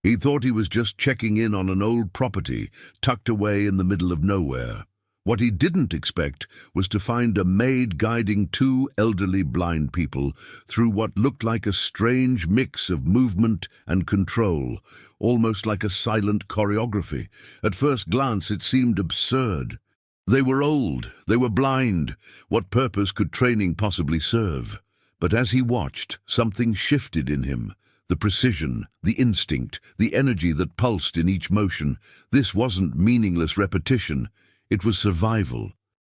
He thought he was just checking in on an old property tucked away in the middle of nowhere. What he didn't expect was to find a maid guiding two elderly blind people through what looked like a strange mix of movement and control, almost like a silent choreography. At first glance, it seemed absurd. They were old, they were blind. What purpose could training possibly serve? But as he watched, something shifted in him. The precision, the instinct, the energy that pulsed in each motion. This wasn't meaningless repetition. It was survival.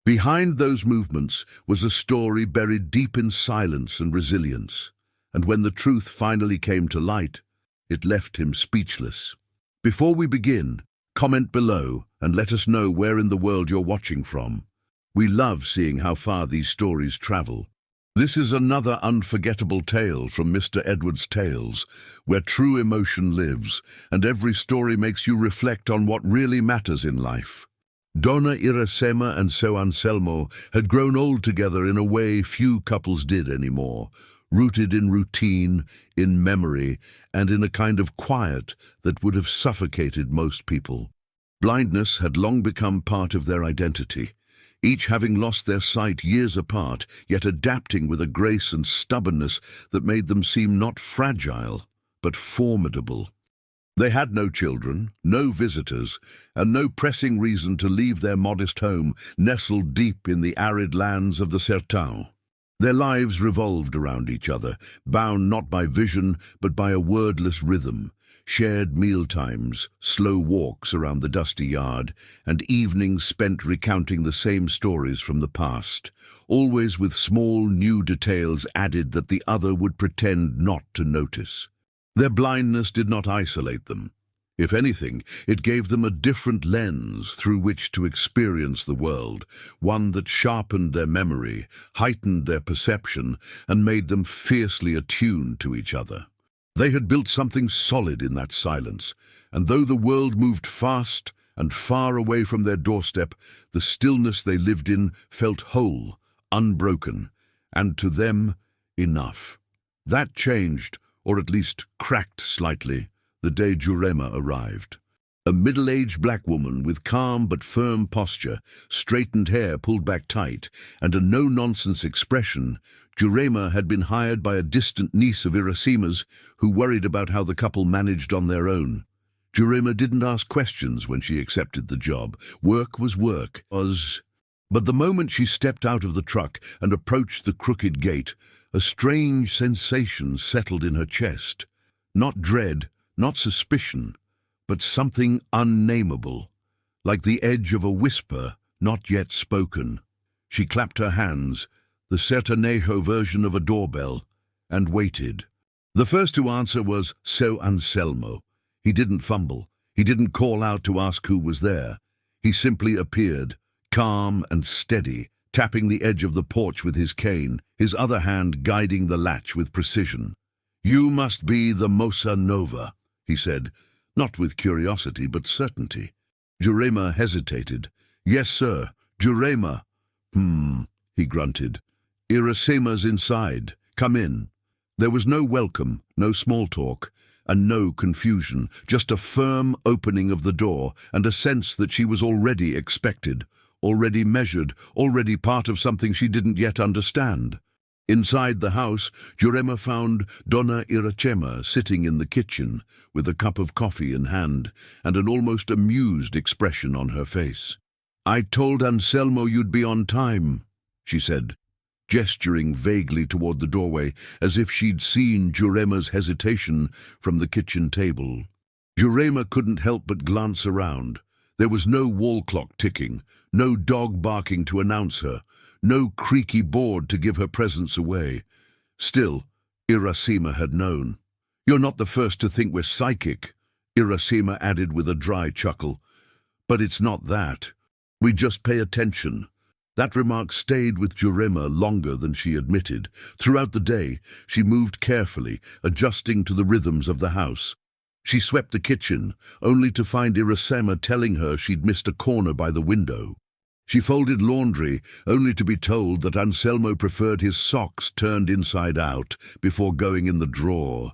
Behind those movements was a story buried deep in silence and resilience. And when the truth finally came to light, it left him speechless. Before we begin, comment below and let us know where in the world you're watching from. We love seeing how far these stories travel. This is another unforgettable tale from Mr. Edward's Tales, where true emotion lives, and every story makes you reflect on what really matters in life. Donna Iracema and Seu Anselmo had grown old together in a way few couples did anymore, rooted in routine, in memory, and in a kind of quiet that would have suffocated most people. Blindness had long become part of their identity, each having lost their sight years apart, yet adapting with a grace and stubbornness that made them seem not fragile, but formidable. They had no children, no visitors, and no pressing reason to leave their modest home, nestled deep in the arid lands of the sertão. Their lives revolved around each other, bound not by vision, but by a wordless rhythm. Shared mealtimes, slow walks around the dusty yard, and evenings spent recounting the same stories from the past, always with small new details added that the other would pretend not to notice. Their blindness did not isolate them. If anything, it gave them a different lens through which to experience the world, one that sharpened their memory, heightened their perception, and made them fiercely attuned to each other. They had built something solid in that silence, and though the world moved fast and far away from their doorstep, the stillness they lived in felt whole, unbroken, and to them, enough. That changed, or at least cracked slightly, the day Jurema arrived. A middle-aged black woman with calm but firm posture, straightened hair pulled back tight, and a no-nonsense expression, Jurema had been hired by a distant niece of Iracema's who worried about how the couple managed on their own. Jurema didn't ask questions when she accepted the job. Work was work. But the moment she stepped out of the truck and approached the crooked gate, a strange sensation settled in her chest. Not dread, not suspicion, but something unnameable, like the edge of a whisper not yet spoken. She clapped her hands, the sertanejo version of a doorbell, and waited. The first to answer was Seu Anselmo. He didn't fumble. He didn't call out to ask who was there. He simply appeared, calm and steady, tapping the edge of the porch with his cane, his other hand guiding the latch with precision. "You must be the Moça Nova," he said, not with curiosity but certainty. Jurema hesitated. "Yes, sir, Jurema." He grunted. "Iracema's inside. Come in." There was no welcome, no small talk, and no confusion, just a firm opening of the door and a sense that she was already expected, already measured, already part of something she didn't yet understand. Inside the house, Jurema found Donna Iracema sitting in the kitchen with a cup of coffee in hand and an almost amused expression on her face. "I told Anselmo you'd be on time," she said, gesturing vaguely toward the doorway as if she'd seen Jurema's hesitation from the kitchen table. Jurema couldn't help but glance around. There was no wall clock ticking, no dog barking to announce her, no creaky board to give her presence away. Still, Iracema had known. "You're not the first to think we're psychic," Iracema added with a dry chuckle. "But it's not that. We just pay attention." That remark stayed with Jurema longer than she admitted. Throughout the day, she moved carefully, adjusting to the rhythms of the house. She swept the kitchen, only to find Iracema telling her she'd missed a corner by the window. She folded laundry, only to be told that Anselmo preferred his socks turned inside out before going in the drawer.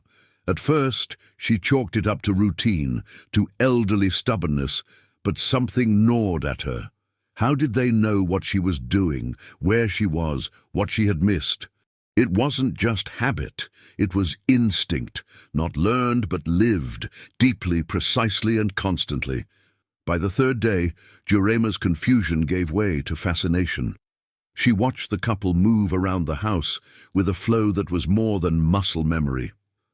At first, she chalked it up to routine, to elderly stubbornness, but something gnawed at her. How did they know what she was doing, where she was, what she had missed? It wasn't just habit, it was instinct, not learned but lived, deeply, precisely and constantly. By the third day, Jurema's confusion gave way to fascination. She watched the couple move around the house with a flow that was more than muscle memory.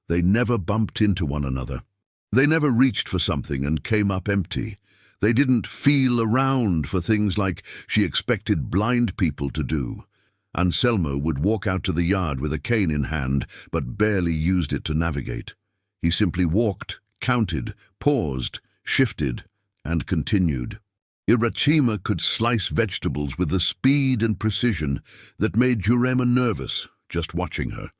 They never bumped into one another. They never reached for something and came up empty. They didn't feel around for things like she expected blind people to do. Anselmo would walk out to the yard with a cane in hand, but barely used it to navigate. He simply walked, counted, paused, shifted, and continued. Irachema could slice vegetables with a speed and precision that made Jurema nervous, just watching her.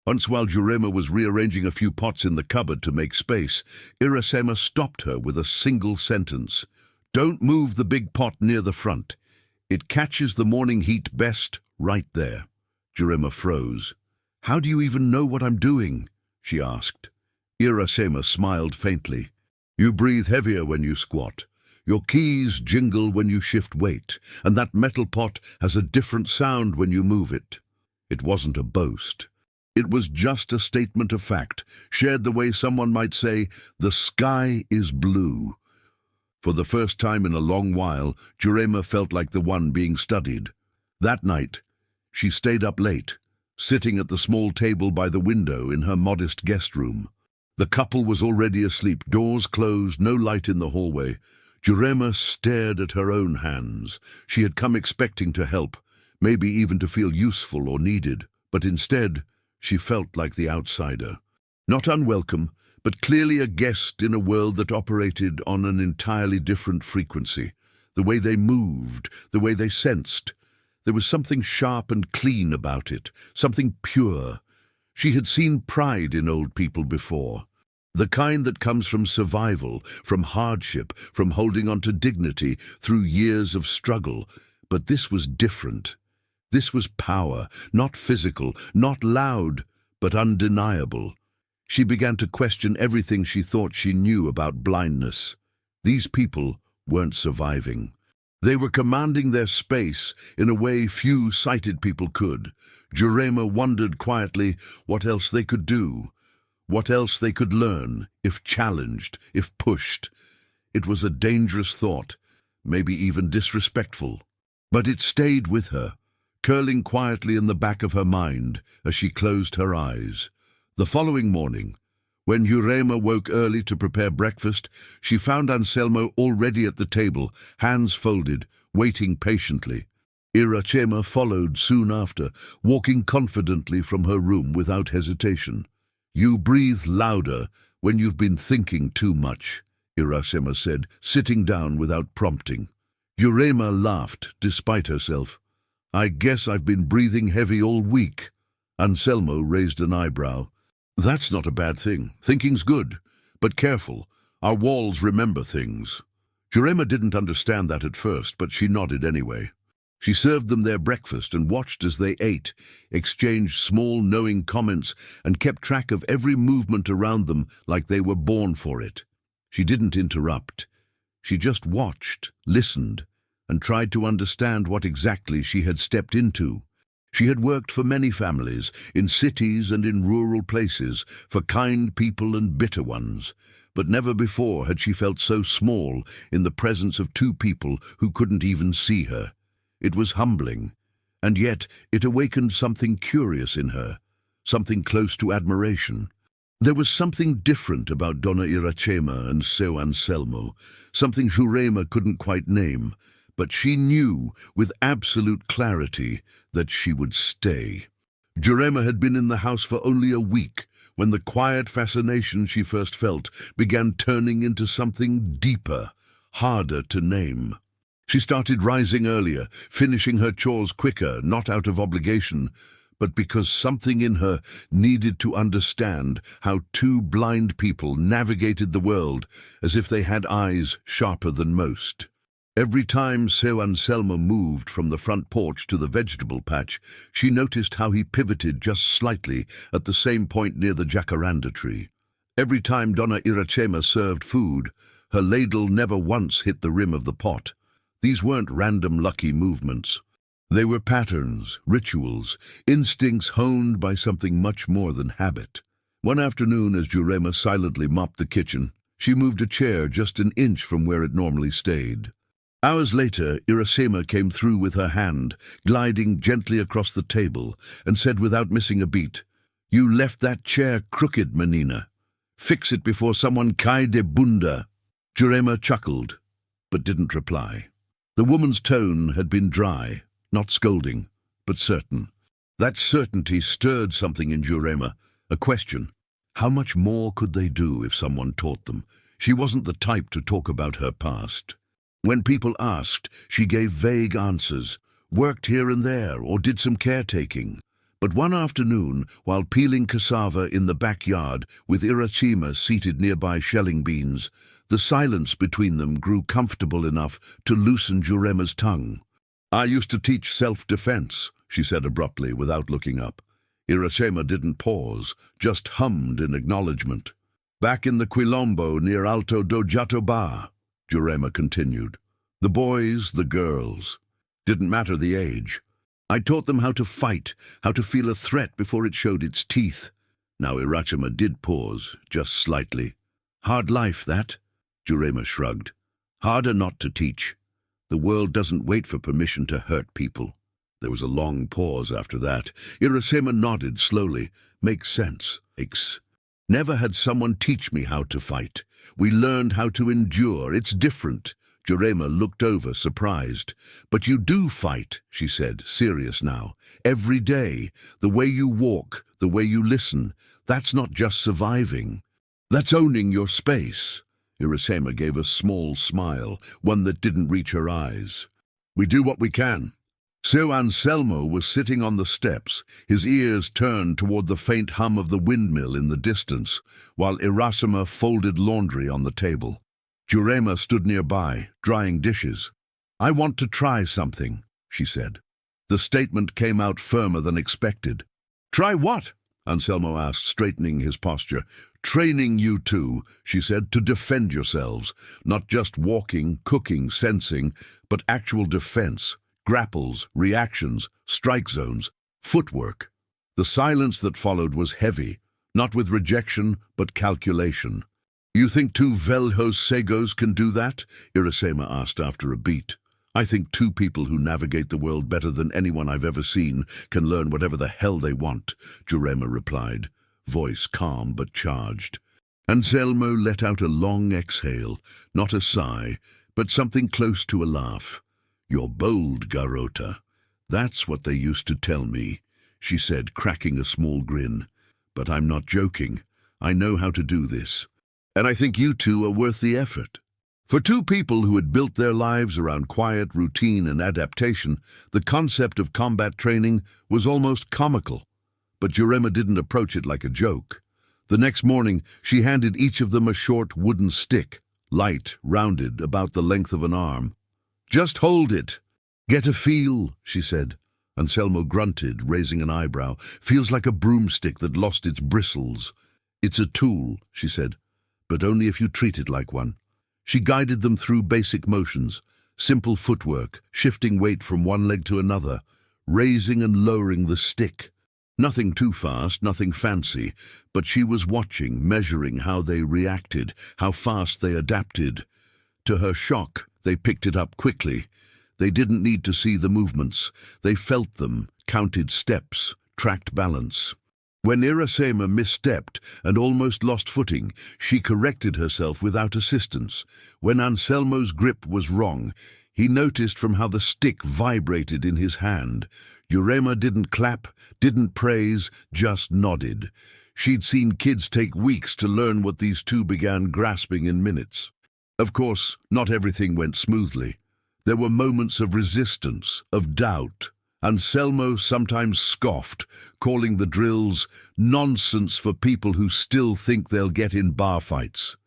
Once while Jurema was rearranging a few pots in the cupboard to make space, Irachema stopped her with a single sentence. "Don't move the big pot near the front. It catches the morning heat best right there." Jurema froze. "How do you even know what I'm doing?" she asked. Irachema smiled faintly. "You breathe heavier when you squat. Your keys jingle when you shift weight, and that metal pot has a different sound when you move it." It wasn't a boast. It was just a statement of fact, shared the way someone might say, "The sky is blue." For the first time in a long while, Jurema felt like the one being studied. That night, she stayed up late, sitting at the small table by the window in her modest guest room. The couple was already asleep, doors closed, no light in the hallway. Jurema stared at her own hands. She had come expecting to help, maybe even to feel useful or needed, but instead, she felt like the outsider. Not unwelcome, but clearly a guest in a world that operated on an entirely different frequency. The way they moved, the way they sensed. There was something sharp and clean about it, something pure. She had seen pride in old people before. The kind that comes from survival, from hardship, from holding on to dignity through years of struggle. But this was different. This was power, not physical, not loud, but undeniable. She began to question everything she thought she knew about blindness. These people weren't surviving. They were commanding their space in a way few sighted people could. Jurema wondered quietly what else they could do, what else they could learn, if challenged, if pushed. It was a dangerous thought, maybe even disrespectful. But it stayed with her, curling quietly in the back of her mind as she closed her eyes. The following morning, when Jurema woke early to prepare breakfast, she found Anselmo already at the table, hands folded, waiting patiently. Irachema followed soon after, walking confidently from her room without hesitation. "You breathe louder when you've been thinking too much," Irachema said, sitting down without prompting. Jurema laughed, despite herself. "I guess I've been breathing heavy all week." Anselmo raised an eyebrow. "That's not a bad thing. Thinking's good. But careful. Our walls remember things." Jurema didn't understand that at first, but she nodded anyway. She served them their breakfast and watched as they ate, exchanged small, knowing comments, and kept track of every movement around them like they were born for it. She didn't interrupt. She just watched, listened, and tried to understand what exactly she had stepped into. She had worked for many families, in cities and in rural places, for kind people and bitter ones. But never before had she felt so small in the presence of two people who couldn't even see her. It was humbling, and yet it awakened something curious in her, something close to admiration. There was something different about Donna Irachema and Seu Anselmo, something Jurema couldn't quite name, but she knew with absolute clarity that she would stay. Jurema had been in the house for only a week when the quiet fascination she first felt began turning into something deeper, harder to name. She started rising earlier, finishing her chores quicker, not out of obligation, but because something in her needed to understand how two blind people navigated the world as if they had eyes sharper than most. Every time Seu Anselmo moved from the front porch to the vegetable patch, she noticed how he pivoted just slightly at the same point near the jacaranda tree. Every time Donna Iracema served food, her ladle never once hit the rim of the pot. These weren't random lucky movements. They were patterns, rituals, instincts honed by something much more than habit. One afternoon, as Jurema silently mopped the kitchen, she moved a chair just an inch from where it normally stayed. Hours later, Iracema came through with her hand, gliding gently across the table, and said without missing a beat, "You left that chair crooked, menina. Fix it before someone cai de bunda." Jurema chuckled, but didn't reply. The woman's tone had been dry, not scolding, but certain. That certainty stirred something in Jurema, a question. How much more could they do if someone taught them? She wasn't the type to talk about her past. When people asked, she gave vague answers, worked here and there, or did some caretaking. But one afternoon, while peeling cassava in the backyard with Iracema seated nearby shelling beans, the silence between them grew comfortable enough to loosen Jurema's tongue. "I used to teach self-defense," she said abruptly without looking up. Iracema didn't pause, just hummed in acknowledgement. "Back in the Quilombo near Alto do Jatobá," Jurema continued. "The boys, the girls. Didn't matter the age. I taught them how to fight, how to feel a threat before it showed its teeth." Now Iracema did pause, just slightly. "Hard life, that?" Jurema shrugged. "Harder not to teach. The world doesn't wait for permission to hurt people." There was a long pause after that. Iracema nodded slowly. "Makes sense. Never had someone teach me how to fight. We learned how to endure. It's different." Jurema looked over, surprised. "But you do fight," she said, serious now. "Every day. The way you walk, the way you listen. That's not just surviving. That's owning your space." Iracema gave a small smile, one that didn't reach her eyes. "We do what we can." So Anselmo was sitting on the steps, his ears turned toward the faint hum of the windmill in the distance, while Iracema folded laundry on the table. Jurema stood nearby, drying dishes. "I want to try something," she said. The statement came out firmer than expected. "Try what?" Anselmo asked, straightening his posture. "Training you two," she said, "to defend yourselves. Not just walking, cooking, sensing, but actual defense. Grapples, reactions, strike zones, footwork." The silence that followed was heavy, not with rejection, but calculation. "You think two Velhos Segos can do that?" Iracema asked after a beat. "I think two people who navigate the world better than anyone I've ever seen can learn whatever the hell they want," Jurema replied, voice calm but charged. Anselmo let out a long exhale, not a sigh, but something close to a laugh. "You're bold, Garota. That's what they used to tell me," she said, cracking a small grin. "But I'm not joking. I know how to do this. And I think you two are worth the effort." For two people who had built their lives around quiet, routine, and adaptation, the concept of combat training was almost comical. But Jurema didn't approach it like a joke. The next morning, she handed each of them a short wooden stick, light, rounded, about the length of an arm. "Just hold it. Get a feel," she said. Anselmo grunted, raising an eyebrow. "Feels like a broomstick that lost its bristles." "It's a tool," she said, "but only if you treat it like one." She guided them through basic motions, simple footwork, shifting weight from one leg to another, raising and lowering the stick. Nothing too fast, nothing fancy, but she was watching, measuring how they reacted, how fast they adapted. To her shock, they picked it up quickly. They didn't need to see the movements. They felt them, counted steps, tracked balance. When Iracema misstepped and almost lost footing, she corrected herself without assistance. When Anselmo's grip was wrong, he noticed from how the stick vibrated in his hand. Jurema didn't clap, didn't praise, just nodded. She'd seen kids take weeks to learn what these two began grasping in minutes. Of course, not everything went smoothly. There were moments of resistance, of doubt. Anselmo sometimes scoffed, calling the drills nonsense for people who still think they'll get in bar fights.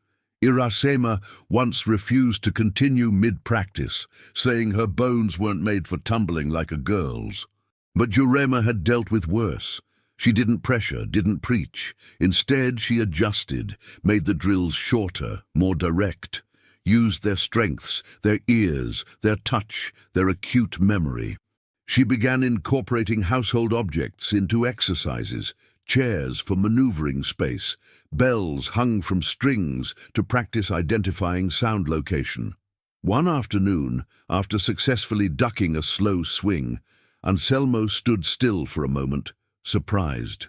Iracema once refused to continue mid-practice, saying her bones weren't made for tumbling like a girl's. But Jurema had dealt with worse. She didn't pressure, didn't preach. Instead, she adjusted, made the drills shorter, more direct, used their strengths, their ears, their touch, their acute memory. She began incorporating household objects into exercises, chairs for maneuvering space, bells hung from strings to practice identifying sound location. One afternoon, after successfully ducking a slow swing, Anselmo stood still for a moment, surprised.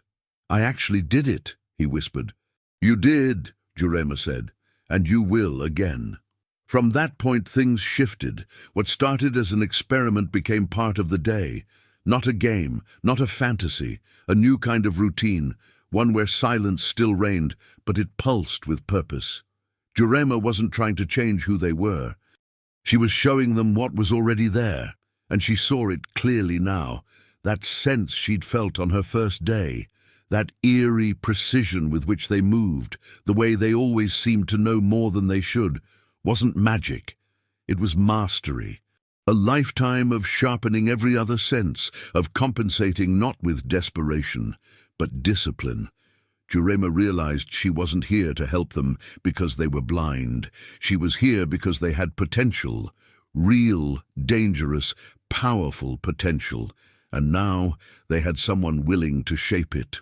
"I actually did it," he whispered. "You did," Jurema said, "and you will again." From that point things shifted. What started as an experiment became part of the day. Not a game, not a fantasy, a new kind of routine, one where silence still reigned, but it pulsed with purpose. Jurema wasn't trying to change who they were. She was showing them what was already there, and she saw it clearly now. That sense she'd felt on her first day, that eerie precision with which they moved, the way they always seemed to know more than they should, wasn't magic. It was mastery. A lifetime of sharpening every other sense, of compensating not with desperation, but discipline. Jurema realized she wasn't here to help them because they were blind. She was here because they had potential, real, dangerous, powerful potential. And now they had someone willing to shape it.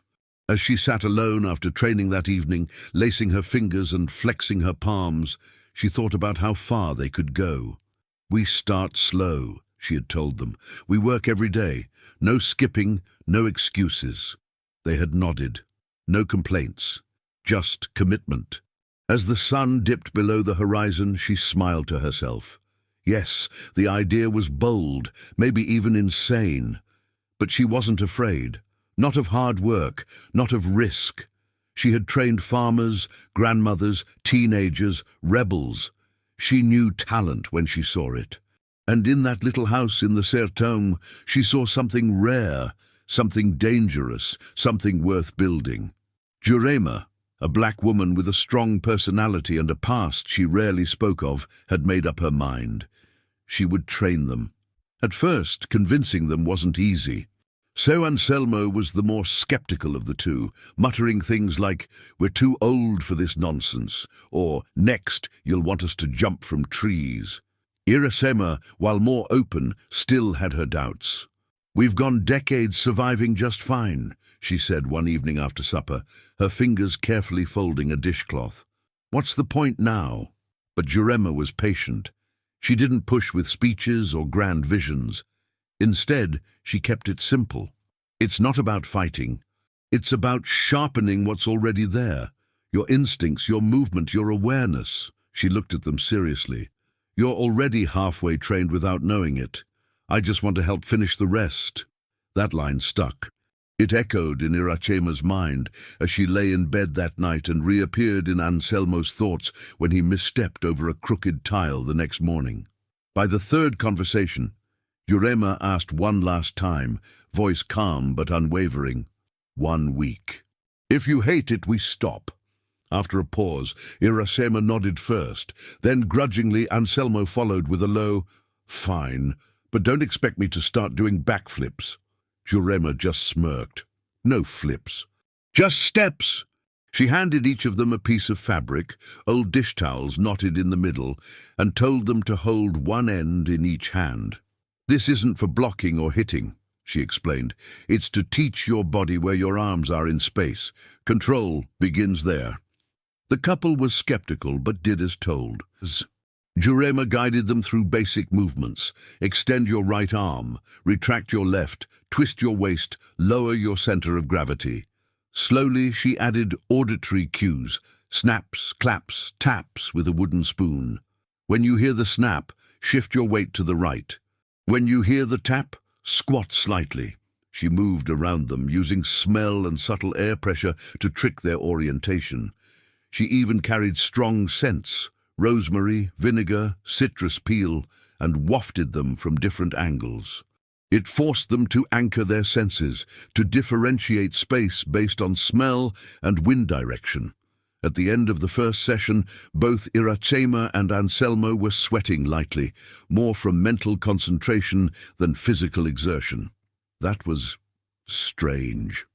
As she sat alone after training that evening, lacing her fingers and flexing her palms, she thought about how far they could go. "We start slow," she had told them. "We work every day. No skipping, no excuses." They had nodded. No complaints. Just commitment. As the sun dipped below the horizon, she smiled to herself. Yes, the idea was bold, maybe even insane. But she wasn't afraid. Not of hard work, not of risk. She had trained farmers, grandmothers, teenagers, rebels. She knew talent when she saw it. And in that little house in the sertão, she saw something rare, something dangerous, something worth building. Jurema, a black woman with a strong personality and a past she rarely spoke of, had made up her mind. She would train them. At first, convincing them wasn't easy. So Anselmo was the more skeptical of the two, muttering things like, "We're too old for this nonsense," or "Next, you'll want us to jump from trees." Iracema, while more open, still had her doubts. "We've gone decades surviving just fine," she said one evening after supper, her fingers carefully folding a dishcloth. "What's the point now?" But Jurema was patient. She didn't push with speeches or grand visions. Instead, she kept it simple. It's not about fighting. It's about sharpening what's already there. Your instincts, your movement, your awareness. She looked at them seriously. "You're already halfway trained without knowing it. I just want to help finish the rest." That line stuck. It echoed in Iracema's mind as she lay in bed that night and reappeared in Anselmo's thoughts when he misstepped over a crooked tile the next morning. By the third conversation, Jurema asked one last time, voice calm but unwavering, "1 week. If you hate it, we stop." After a pause, Iracema nodded first. Then grudgingly Anselmo followed with a low, "Fine, but don't expect me to start doing backflips." Jurema just smirked. "No flips. Just steps." She handed each of them a piece of fabric, old dish towels knotted in the middle, and told them to hold one end in each hand. "This isn't for blocking or hitting," she explained. "It's to teach your body where your arms are in space. Control begins there." The couple was skeptical but did as told. Jurema guided them through basic movements. Extend your right arm, retract your left, twist your waist, lower your center of gravity. Slowly she added auditory cues, snaps, claps, taps with a wooden spoon. When you hear the snap, shift your weight to the right. When you hear the tap, squat slightly. She moved around them, using smell and subtle air pressure to trick their orientation. She even carried strong scents, rosemary, vinegar, citrus peel, and wafted them from different angles. It forced them to anchor their senses, to differentiate space based on smell and wind direction. At the end of the first session, both Iracema and Anselmo were sweating lightly, more from mental concentration than physical exertion. That was strange.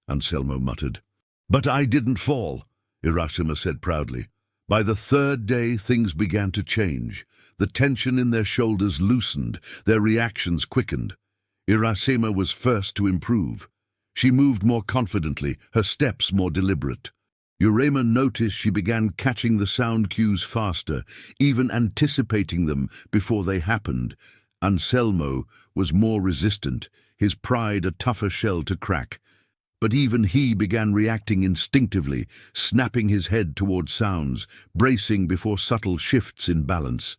Anselmo muttered. "But I didn't fall," Irashima said proudly. By the third day, things began to change. The tension in their shoulders loosened, their reactions quickened. Irashima was first to improve. She moved more confidently, her steps more deliberate. Urema noticed she began catching the sound cues faster, even anticipating them before they happened. Anselmo was more resistant, his pride a tougher shell to crack. But even he began reacting instinctively, snapping his head toward sounds, bracing before subtle shifts in balance.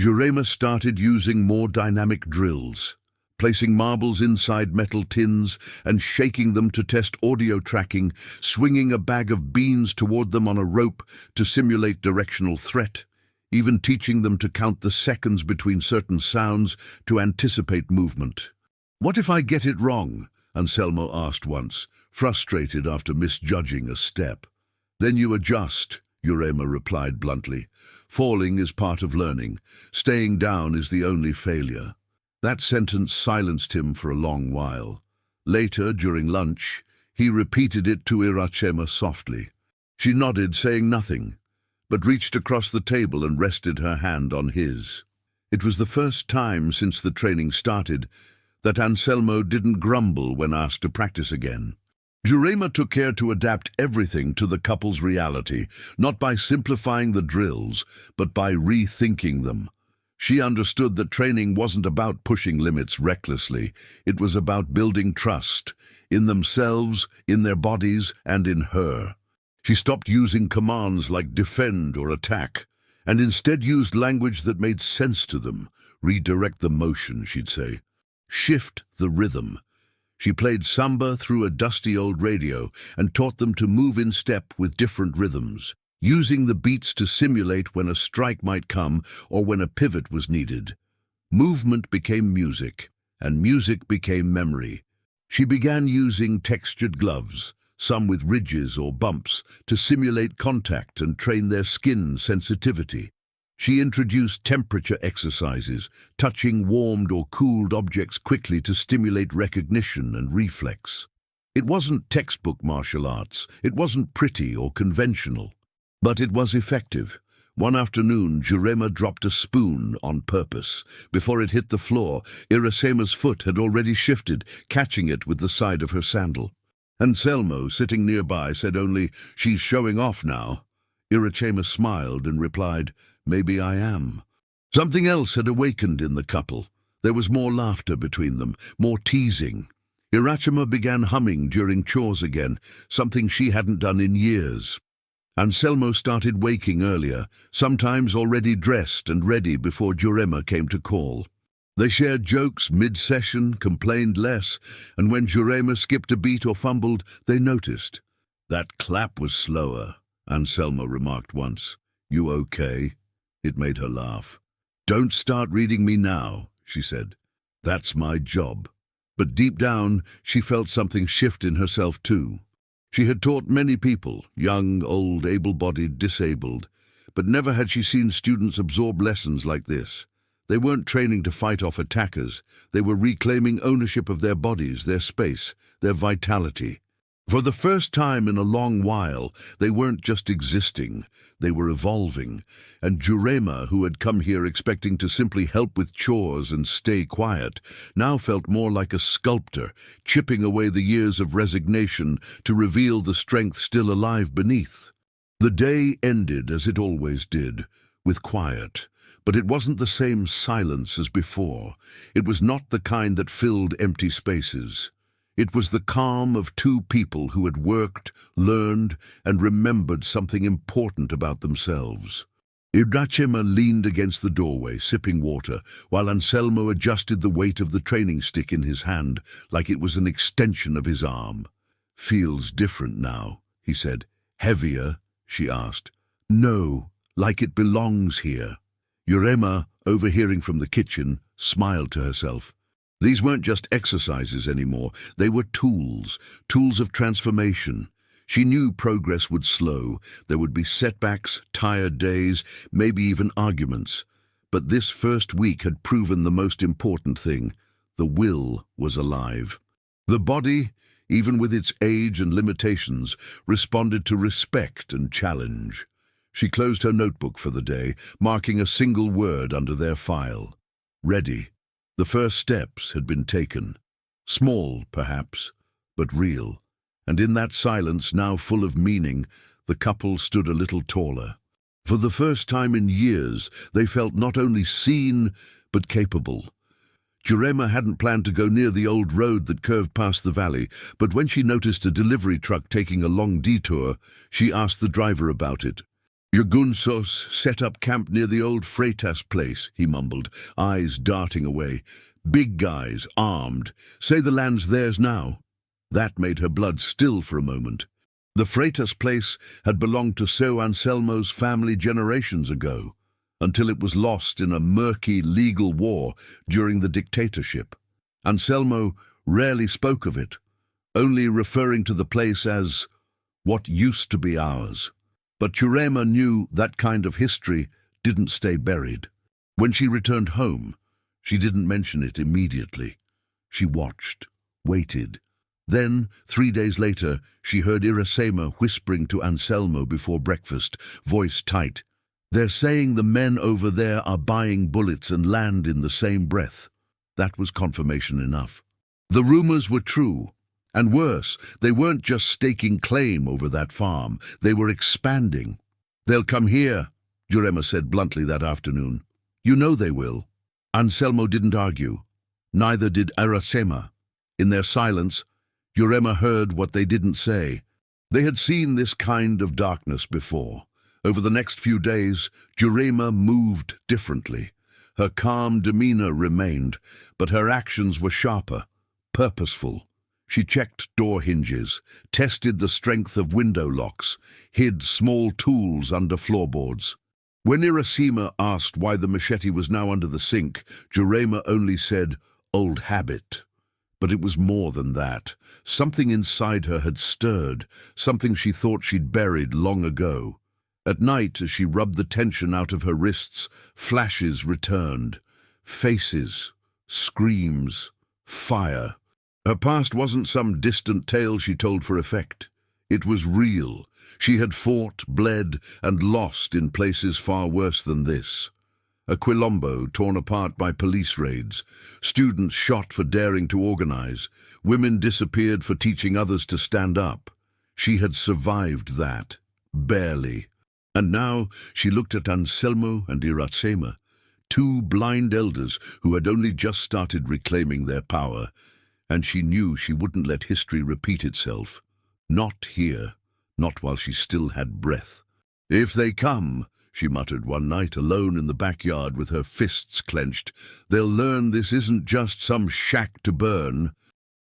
Jurema started using more dynamic drills, placing marbles inside metal tins and shaking them to test audio tracking, swinging a bag of beans toward them on a rope to simulate directional threat, even teaching them to count the seconds between certain sounds to anticipate movement. "What if I get it wrong?" Anselmo asked once, frustrated after misjudging a step. "Then you adjust," Urema replied bluntly. "Falling is part of learning. Staying down is the only failure." That sentence silenced him for a long while. Later, during lunch, he repeated it to Irachema softly. She nodded, saying nothing, but reached across the table and rested her hand on his. It was the first time since the training started that Anselmo didn't grumble when asked to practice again. Jurema took care to adapt everything to the couple's reality, not by simplifying the drills, but by rethinking them. She understood that training wasn't about pushing limits recklessly. It was about building trust, in themselves, in their bodies, and in her. She stopped using commands like defend or attack, and instead used language that made sense to them. Redirect the motion, she'd say. Shift the rhythm. She played samba through a dusty old radio and taught them to move in step with different rhythms, using the beats to simulate when a strike might come or when a pivot was needed. Movement became music, and music became memory. She began using textured gloves, some with ridges or bumps, to simulate contact and train their skin sensitivity. She introduced temperature exercises, touching warmed or cooled objects quickly to stimulate recognition and reflex. It wasn't textbook martial arts, it wasn't pretty or conventional, but it was effective. One afternoon, Jurema dropped a spoon on purpose. Before it hit the floor, Irasema's foot had already shifted, catching it with the side of her sandal. Anselmo, sitting nearby, said only, "She's showing off now." Irachema smiled and replied, "Maybe I am." Something else had awakened in the couple. There was more laughter between them, more teasing. Irachema began humming during chores again, something she hadn't done in years. Anselmo started waking earlier, sometimes already dressed and ready before Jurema came to call. They shared jokes mid-session, complained less, and when Jurema skipped a beat or fumbled, they noticed. "That clap was slower," Anselmo remarked once. "You okay?" It made her laugh. "Don't start reading me now," she said. "That's my job." But deep down, she felt something shift in herself too. She had taught many people, young, old, able-bodied, disabled, but never had she seen students absorb lessons like this. They weren't training to fight off attackers. They were reclaiming ownership of their bodies, their space, their vitality. For the first time in a long while, they weren't just existing, they were evolving, and Jurema, who had come here expecting to simply help with chores and stay quiet, now felt more like a sculptor, chipping away the years of resignation to reveal the strength still alive beneath. The day ended as it always did, with quiet, but it wasn't the same silence as before. It was not the kind that filled empty spaces. It was the calm of two people who had worked, learned, and remembered something important about themselves. Irachema leaned against the doorway, sipping water, while Anselmo adjusted the weight of the training stick in his hand like it was an extension of his arm. "Feels different now," he said. "Heavier?" she asked. "No, like it belongs here." Jurema, overhearing from the kitchen, smiled to herself. These weren't just exercises anymore, they were tools of transformation. She knew progress would slow, there would be setbacks, tired days, maybe even arguments. But this first week had proven the most important thing: the will was alive. The body, even with its age and limitations, responded to respect and challenge. She closed her notebook for the day, marking a single word under their file. Ready. The first steps had been taken. Small, perhaps, but real. And in that silence, now full of meaning, the couple stood a little taller. For the first time in years, they felt not only seen, but capable. Jurema hadn't planned to go near the old road that curved past the valley, but when she noticed a delivery truck taking a long detour, she asked the driver about it. "Yagunsos set up camp near the old Freitas place," he mumbled, eyes darting away. "Big guys, armed. Say the land's theirs now." That made her blood still for a moment. The Freitas place had belonged to Seu Anselmo's family generations ago, until it was lost in a murky legal war during the dictatorship. Anselmo rarely spoke of it, only referring to the place as what used to be ours. But Jurema knew that kind of history didn't stay buried. When she returned home, she didn't mention it immediately. She watched, waited. Then, 3 days later, she heard Iracema whispering to Anselmo before breakfast, voice tight. "They're saying the men over there are buying bullets and land in the same breath." That was confirmation enough. The rumors were true. And worse, they weren't just staking claim over that farm. They were expanding. "They'll come here," Jurema said bluntly that afternoon. "You know they will." Anselmo didn't argue. Neither did Iracema. In their silence, Jurema heard what they didn't say. They had seen this kind of darkness before. Over the next few days, Jurema moved differently. Her calm demeanor remained, but her actions were sharper, purposeful. She checked door hinges, tested the strength of window locks, hid small tools under floorboards. When Iracema asked why the machete was now under the sink, Jurema only said, "Old habit." But it was more than that. Something inside her had stirred, something she thought she'd buried long ago. At night, as she rubbed the tension out of her wrists, flashes returned. Faces, screams, fire. Her past wasn't some distant tale she told for effect. It was real. She had fought, bled, and lost in places far worse than this. A Quilombo torn apart by police raids, students shot for daring to organize, women disappeared for teaching others to stand up. She had survived that, barely. And now she looked at Anselmo and Iracema, two blind elders who had only just started reclaiming their power, and she knew she wouldn't let history repeat itself. Not here, not while she still had breath. "If they come," she muttered one night, alone in the backyard with her fists clenched, "they'll learn this isn't just some shack to burn."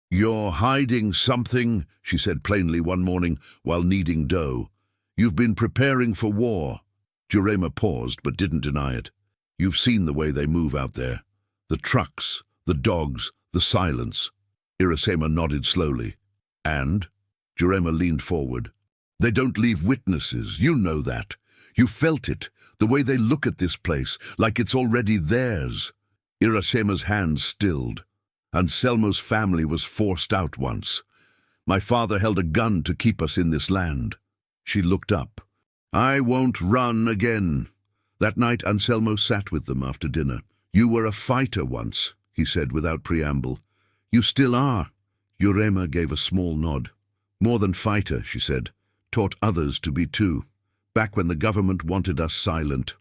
"You're hiding something," she said plainly one morning while kneading dough. "You've been preparing for war." Jurema paused but didn't deny it. "You've seen the way they move out there. The trucks, the dogs, the silence." Iracema nodded slowly. "And?" Jurema leaned forward. "They don't leave witnesses, you know that. You felt it, the way they look at this place, like it's already theirs." Iracema's hands stilled. "Anselmo's family was forced out once. My father held a gun to keep us in this land." She looked up. "I won't run again." That night Anselmo sat with them after dinner. "You were a fighter once," he said without preamble. "You still are." Jurema gave a small nod. "More than fighter," she said. "Taught others to be too. Back when the government wanted us silent."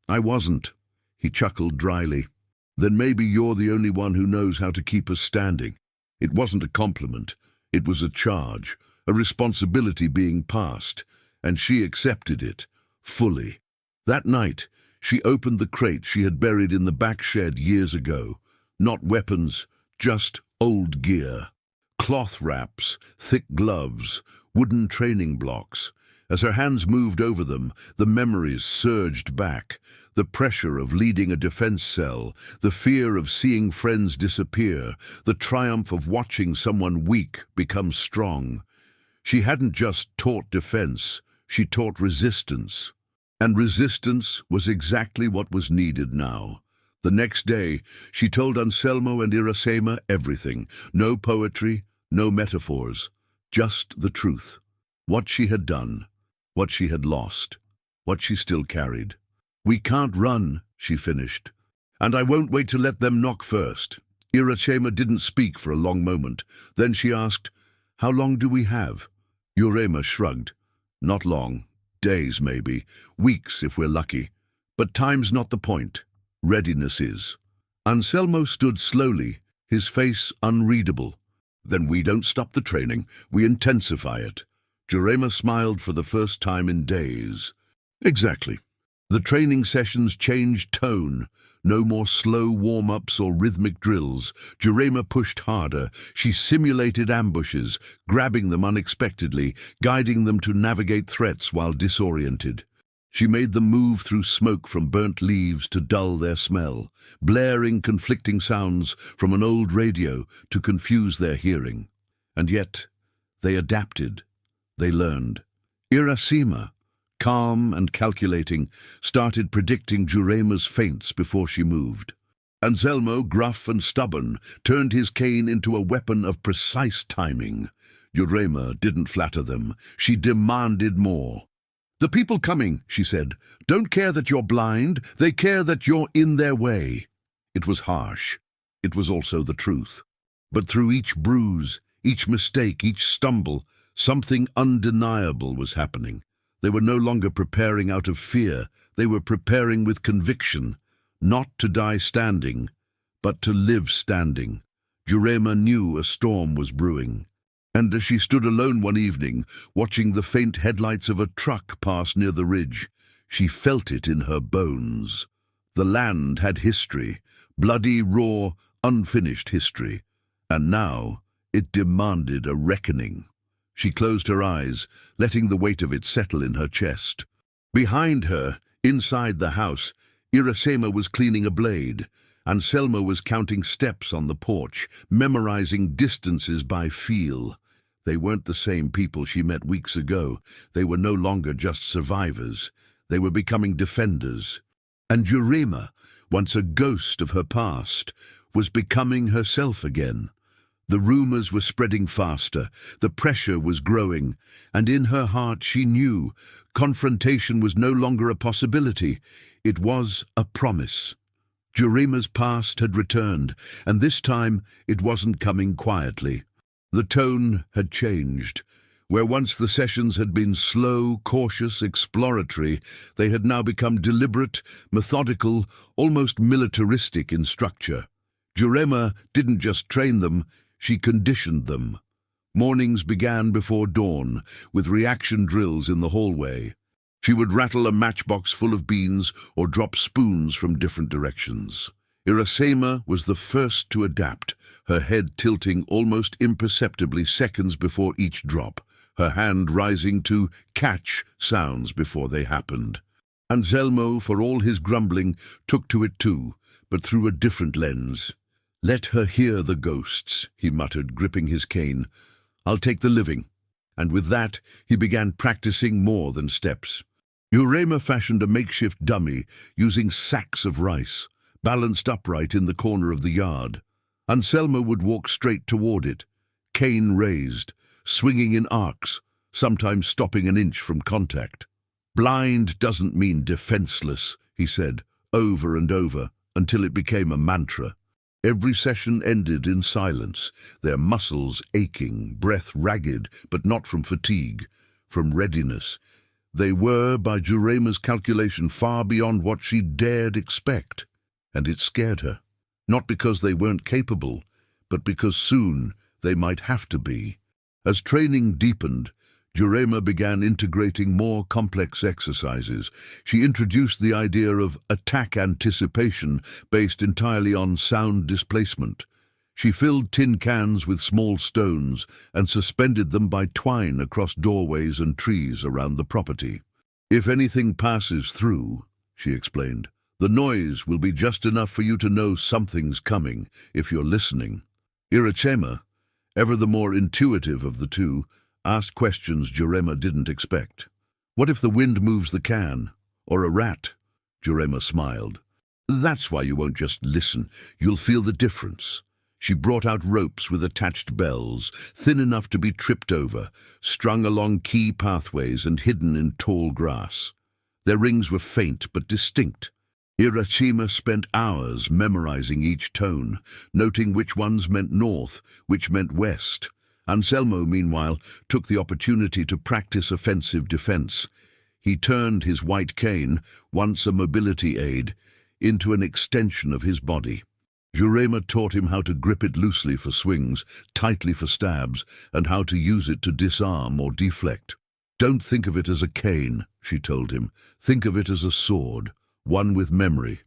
"I wasn't." He chuckled dryly. "Then maybe you're the only one who knows how to keep us standing." It wasn't a compliment. It was a charge, a responsibility being passed, and she accepted it, fully. That night, she opened the crate she had buried in the back shed years ago. Not weapons, just old gear. Cloth wraps, thick gloves, wooden training blocks. As her hands moved over them, the memories surged back. The pressure of leading a defense cell, the fear of seeing friends disappear, the triumph of watching someone weak become strong. She hadn't just taught defense, she taught resistance. And resistance was exactly what was needed now. The next day, she told Anselmo and Iracema everything. No poetry, No metaphors, just the truth. What she had done, what she had lost, what she still carried. "We can't run," she finished. "And I won't wait to let them knock first." Irachema didn't speak for a long moment. Then she asked, "How long do we have?" Urema shrugged. "Not long. Days, maybe. Weeks, if we're lucky. But time's not the point. Readiness is." Anselmo stood slowly, his face unreadable. "Then we don't stop the training, we intensify it." Jurema smiled for the first time in days. "Exactly. The training sessions changed tone. No more slow warm-ups or rhythmic drills. Jurema pushed harder. She simulated ambushes, grabbing them unexpectedly, guiding them to navigate threats while disoriented. She made them move through smoke from burnt leaves to dull their smell, blaring conflicting sounds from an old radio to confuse their hearing. And yet, they adapted. They learned. Iracema, calm and calculating, started predicting Jurema's feints before she moved. Anselmo, gruff and stubborn, turned his cane into a weapon of precise timing. Jurema didn't flatter them. She demanded more. "The people coming," she said, "don't care that you're blind. They care that you're in their way." It was harsh. It was also the truth. But through each bruise, each mistake, each stumble, something undeniable was happening. They were no longer preparing out of fear. They were preparing with conviction, not to die standing, but to live standing. Jurema knew a storm was brewing. And as she stood alone one evening, watching the faint headlights of a truck pass near the ridge, she felt it in her bones. The land had history, bloody, raw, unfinished history, and now it demanded a reckoning. She closed her eyes, letting the weight of it settle in her chest. Behind her, inside the house, Iracema was cleaning a blade. Anselmo was counting steps on the porch, memorizing distances by feel. They weren't the same people she met weeks ago. They were no longer just survivors. They were becoming defenders. And Jurema, once a ghost of her past, was becoming herself again. The rumors were spreading faster, the pressure was growing, and in her heart she knew confrontation was no longer a possibility. It was a promise. Jurema's past had returned, and this time it wasn't coming quietly. The tone had changed. Where once the sessions had been slow, cautious, exploratory, they had now become deliberate, methodical, almost militaristic in structure. Jurema didn't just train them, she conditioned them. Mornings began before dawn, with reaction drills in the hallway. She would rattle a matchbox full of beans or drop spoons from different directions. Iracema was the first to adapt, her head tilting almost imperceptibly seconds before each drop, her hand rising to catch sounds before they happened. Anselmo, for all his grumbling, took to it too, but through a different lens. "Let her hear the ghosts," he muttered, gripping his cane. "I'll take the living." And with that, he began practicing more than steps. Jurema fashioned a makeshift dummy using sacks of rice, balanced upright in the corner of the yard. Anselmo would walk straight toward it, cane raised, swinging in arcs, sometimes stopping an inch from contact. "Blind doesn't mean defenseless," he said, over and over, until it became a mantra. Every session ended in silence, their muscles aching, breath ragged, but not from fatigue, from readiness. They were, by Jurema's calculation, far beyond what she dared expect. And it scared her, not because they weren't capable, but because soon they might have to be. As training deepened, Jurema began integrating more complex exercises. She introduced the idea of attack anticipation based entirely on sound displacement. She filled tin cans with small stones and suspended them by twine across doorways and trees around the property. "If anything passes through," she explained, "the noise will be just enough for you to know something's coming, if you're listening." Iracema, ever the more intuitive of the two, asked questions Jurema didn't expect. "What if the wind moves the can? Or a rat?" Jurema smiled. "That's why you won't just listen. You'll feel the difference. She brought out ropes with attached bells, thin enough to be tripped over, strung along key pathways and hidden in tall grass. Their rings were faint but distinct. Irachema spent hours memorizing each tone, noting which ones meant north, which meant west. Anselmo, meanwhile, took the opportunity to practice offensive defense. He turned his white cane, once a mobility aid, into an extension of his body. Jurema taught him how to grip it loosely for swings, tightly for stabs, and how to use it to disarm or deflect. "Don't think of it as a cane," she told him. "Think of it as a sword, one with memory."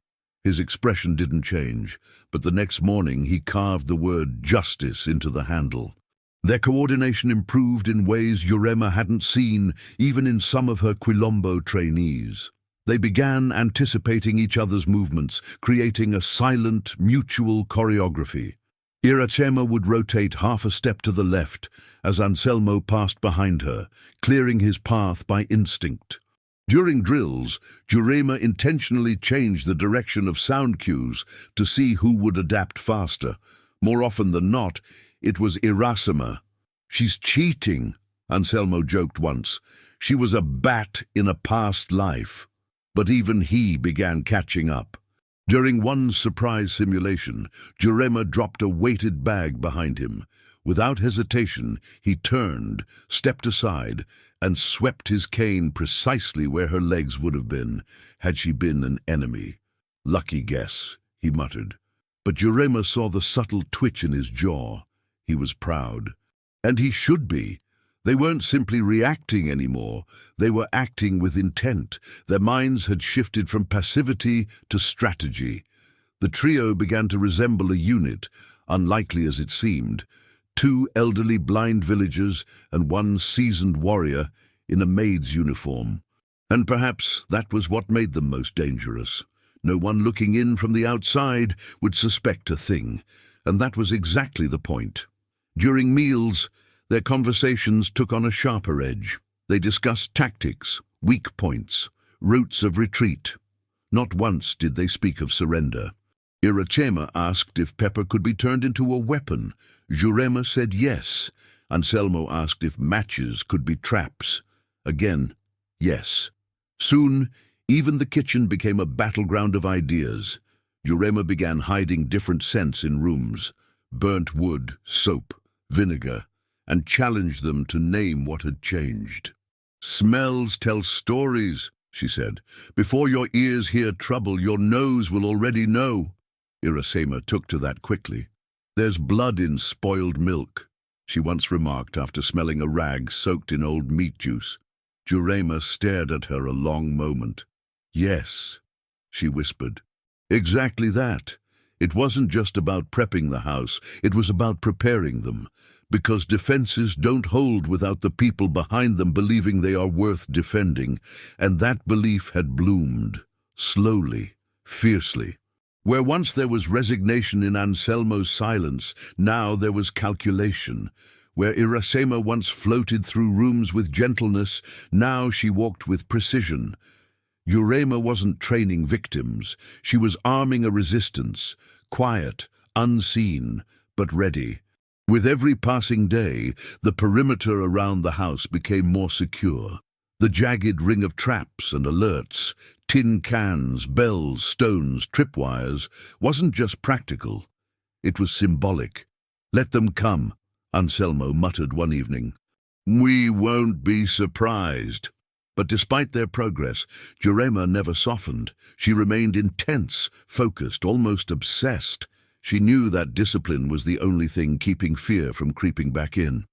His expression didn't change, but the next morning he carved the word justice into the handle. Their coordination improved in ways Jurema hadn't seen, even in some of her Quilombo trainees. They began anticipating each other's movements, creating a silent, mutual choreography. Irachema would rotate half a step to the left as Anselmo passed behind her, clearing his path by instinct. During drills, Jurema intentionally changed the direction of sound cues to see who would adapt faster. More often than not, it was Irachema. "She's cheating," Anselmo joked once. "She was a bat in a past life." But even he began catching up. During one surprise simulation, Jurema dropped a weighted bag behind him. Without hesitation, he turned, stepped aside, and swept his cane precisely where her legs would have been, had she been an enemy. "Lucky guess," he muttered. But Jurema saw the subtle twitch in his jaw. He was proud. And he should be. They weren't simply reacting anymore, they were acting with intent. Their minds had shifted from passivity to strategy. The trio began to resemble a unit, unlikely as it seemed. 2 elderly blind villagers and 1 seasoned warrior in a maid's uniform. And perhaps that was what made them most dangerous. No one looking in from the outside would suspect a thing, and that was exactly the point. During meals, their conversations took on a sharper edge. They discussed tactics, weak points, routes of retreat. Not once did they speak of surrender. Irachema asked if pepper could be turned into a weapon. Jurema said yes. Anselmo asked if matches could be traps. Again, yes. Soon, even the kitchen became a battleground of ideas. Jurema began hiding different scents in rooms: burnt wood, soap, vinegar, and challenged them to name what had changed. "Smells tell stories," she said. "Before your ears hear trouble, your nose will already know." Irachema took to that quickly. "There's blood in spoiled milk," she once remarked after smelling a rag soaked in old meat juice. Jurema stared at her a long moment. "Yes," she whispered. "Exactly that. It wasn't just about prepping the house, it was about preparing them. Because defenses don't hold without the people behind them believing they are worth defending, and that belief had bloomed, slowly, fiercely. Where once there was resignation in Anselmo's silence, now there was calculation. Where Irachema once floated through rooms with gentleness, now she walked with precision. Jurema wasn't training victims, she was arming a resistance, quiet, unseen, but ready. With every passing day, the perimeter around the house became more secure. The jagged ring of traps and alerts, tin cans, bells, stones, tripwires, wasn't just practical. It was symbolic. "Let them come," Anselmo muttered one evening. "We won't be surprised." But despite their progress, Jurema never softened. She remained intense, focused, almost obsessed. She knew that discipline was the only thing keeping fear from creeping back in.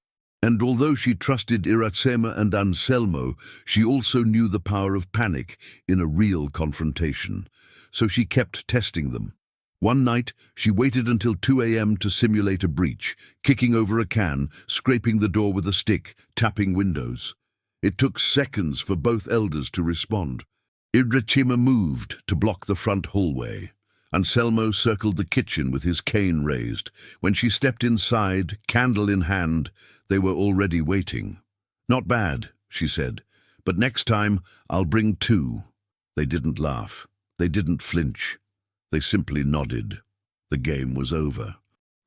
And although she trusted Irachema and Anselmo, she also knew the power of panic in a real confrontation. So she kept testing them. One night, she waited until 2 a.m. to simulate a breach, kicking over a can, scraping the door with a stick, tapping windows. It took seconds for both elders to respond. Irachema moved to block the front hallway. Anselmo circled the kitchen with his cane raised. When she stepped inside, candle in hand, they were already waiting. "Not bad," she said, "but next time I'll bring 2. They didn't laugh. They didn't flinch. They simply nodded. The game was over.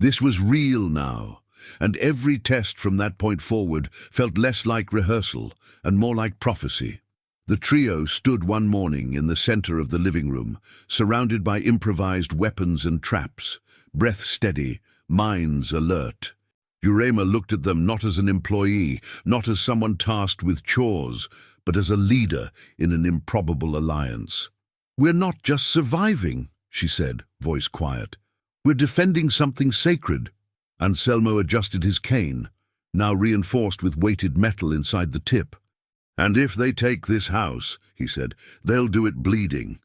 This was real now, and every test from that point forward felt less like rehearsal and more like prophecy. The trio stood one morning in the center of the living room, surrounded by improvised weapons and traps, breath steady, minds alert. Jurema looked at them not as an employee, not as someone tasked with chores, but as a leader in an improbable alliance. "We're not just surviving," she said, voice quiet. "We're defending something sacred." Anselmo adjusted his cane, now reinforced with weighted metal inside the tip. "And if they take this house," he said, "they'll do it bleeding."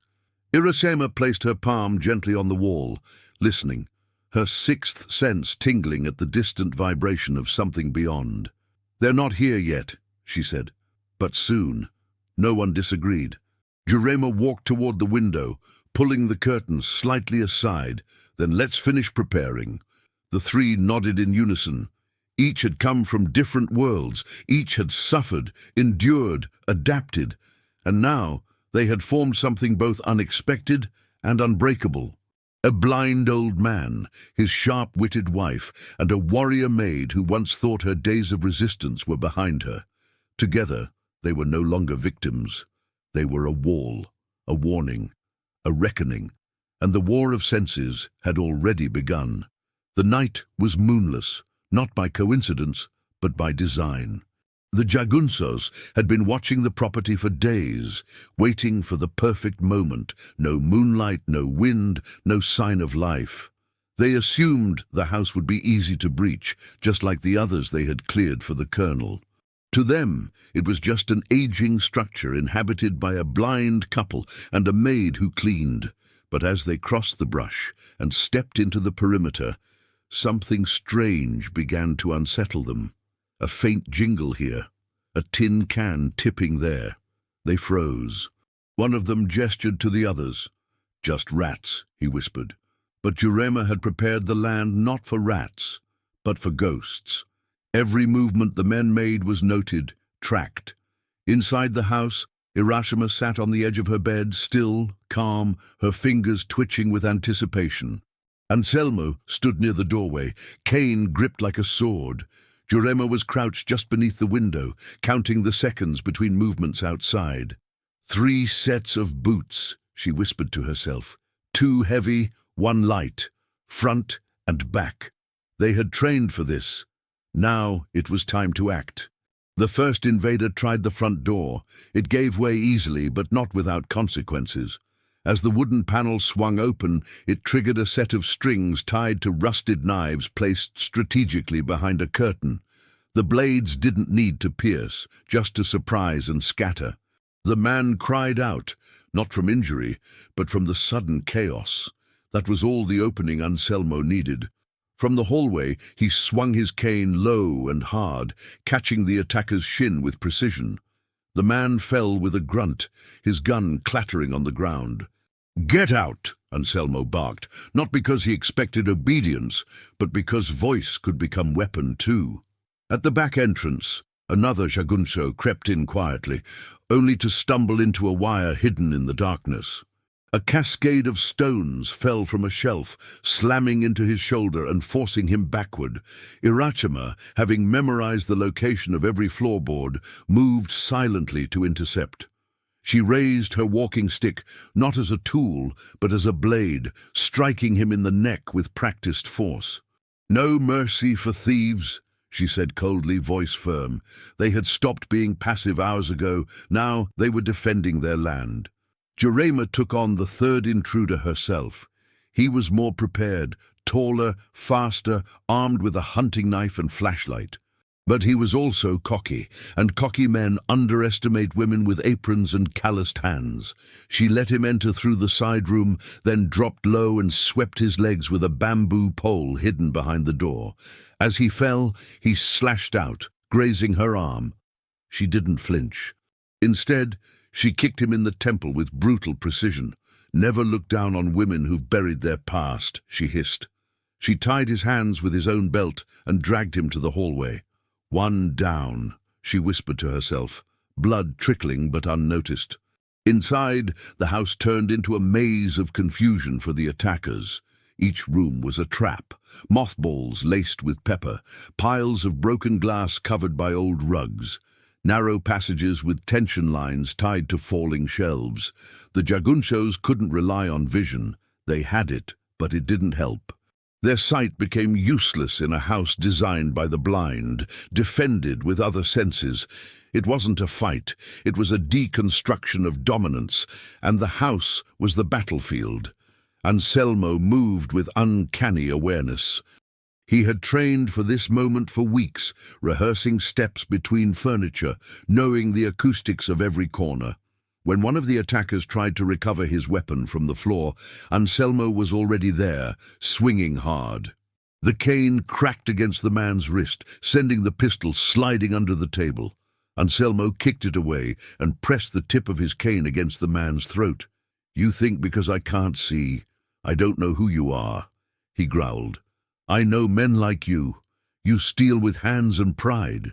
Iracema placed her palm gently on the wall, listening, her sixth sense tingling at the distant vibration of something beyond. "They're not here yet," she said, "but soon." No one disagreed. Jurema walked toward the window, pulling the curtains slightly aside. "Then let's finish preparing." The three nodded in unison. Each had come from different worlds. Each had suffered, endured, adapted, and now they had formed something both unexpected and unbreakable. A blind old man, his sharp-witted wife, and a warrior maid who once thought her days of resistance were behind her. Together, they were no longer victims. They were a wall, a warning, a reckoning, and the war of senses had already begun. The night was moonless, not by coincidence, but by design. The Jagunsos had been watching the property for days, waiting for the perfect moment. No moonlight, no wind, no sign of life. They assumed the house would be easy to breach, just like the others they had cleared for the colonel. To them, it was just an aging structure inhabited by a blind couple and a maid who cleaned. But as they crossed the brush and stepped into the perimeter, something strange began to unsettle them. A faint jingle here, a tin can tipping there. They froze. One of them gestured to the others. "Just rats," he whispered. But Jurema had prepared the land not for rats, but for ghosts. Every movement the men made was noted, tracked. Inside the house, Irashima sat on the edge of her bed, still, calm, her fingers twitching with anticipation. Anselmo stood near the doorway, cane gripped like a sword. Jurema was crouched just beneath the window, counting the seconds between movements outside. 3 sets of boots, she whispered to herself. 2 heavy, 1 light, front and back. They had trained for this. Now it was time to act. The first invader tried the front door. It gave way easily, but not without consequences. As the wooden panel swung open, it triggered a set of strings tied to rusted knives placed strategically behind a curtain. The blades didn't need to pierce, just to surprise and scatter. The man cried out, not from injury, but from the sudden chaos. That was all the opening Anselmo needed. From the hallway, he swung his cane low and hard, catching the attacker's shin with precision. The man fell with a grunt, his gun clattering on the ground. "Get out!" Anselmo barked, not because he expected obedience, but because voice could become weapon too. At the back entrance, another Jagunso crept in quietly, only to stumble into a wire hidden in the darkness. A cascade of stones fell from a shelf, slamming into his shoulder and forcing him backward. Irachima, having memorized the location of every floorboard, moved silently to intercept. She raised her walking stick, not as a tool, but as a blade, striking him in the neck with practiced force. "No mercy for thieves," she said coldly, voice firm. They had stopped being passive hours ago. Now they were defending their land. Jurema took on the third intruder herself. He was more prepared, taller, faster, armed with a hunting knife and flashlight. But he was also cocky, and cocky men underestimate women with aprons and calloused hands. She let him enter through the side room, then dropped low and swept his legs with a bamboo pole hidden behind the door. As he fell, he slashed out, grazing her arm. She didn't flinch. Instead, she kicked him in the temple with brutal precision. "Never look down on women who've buried their past," she hissed. She tied his hands with his own belt and dragged him to the hallway. "One down," she whispered to herself, blood trickling but unnoticed. Inside, the house turned into a maze of confusion for the attackers. Each room was a trap, mothballs laced with pepper, piles of broken glass covered by old rugs, narrow passages with tension lines tied to falling shelves. The jagunços couldn't rely on vision. They had it, but it didn't help. Their sight became useless in a house designed by the blind, defended with other senses. It wasn't a fight, it was a deconstruction of dominance, and the house was the battlefield. Anselmo moved with uncanny awareness. He had trained for this moment for weeks, rehearsing steps between furniture, knowing the acoustics of every corner. When one of the attackers tried to recover his weapon from the floor, Anselmo was already there, swinging hard. The cane cracked against the man's wrist, sending the pistol sliding under the table. Anselmo kicked it away and pressed the tip of his cane against the man's throat. "You think because I can't see, I don't know who you are," he growled. "I know men like you. You steal with hands and pride.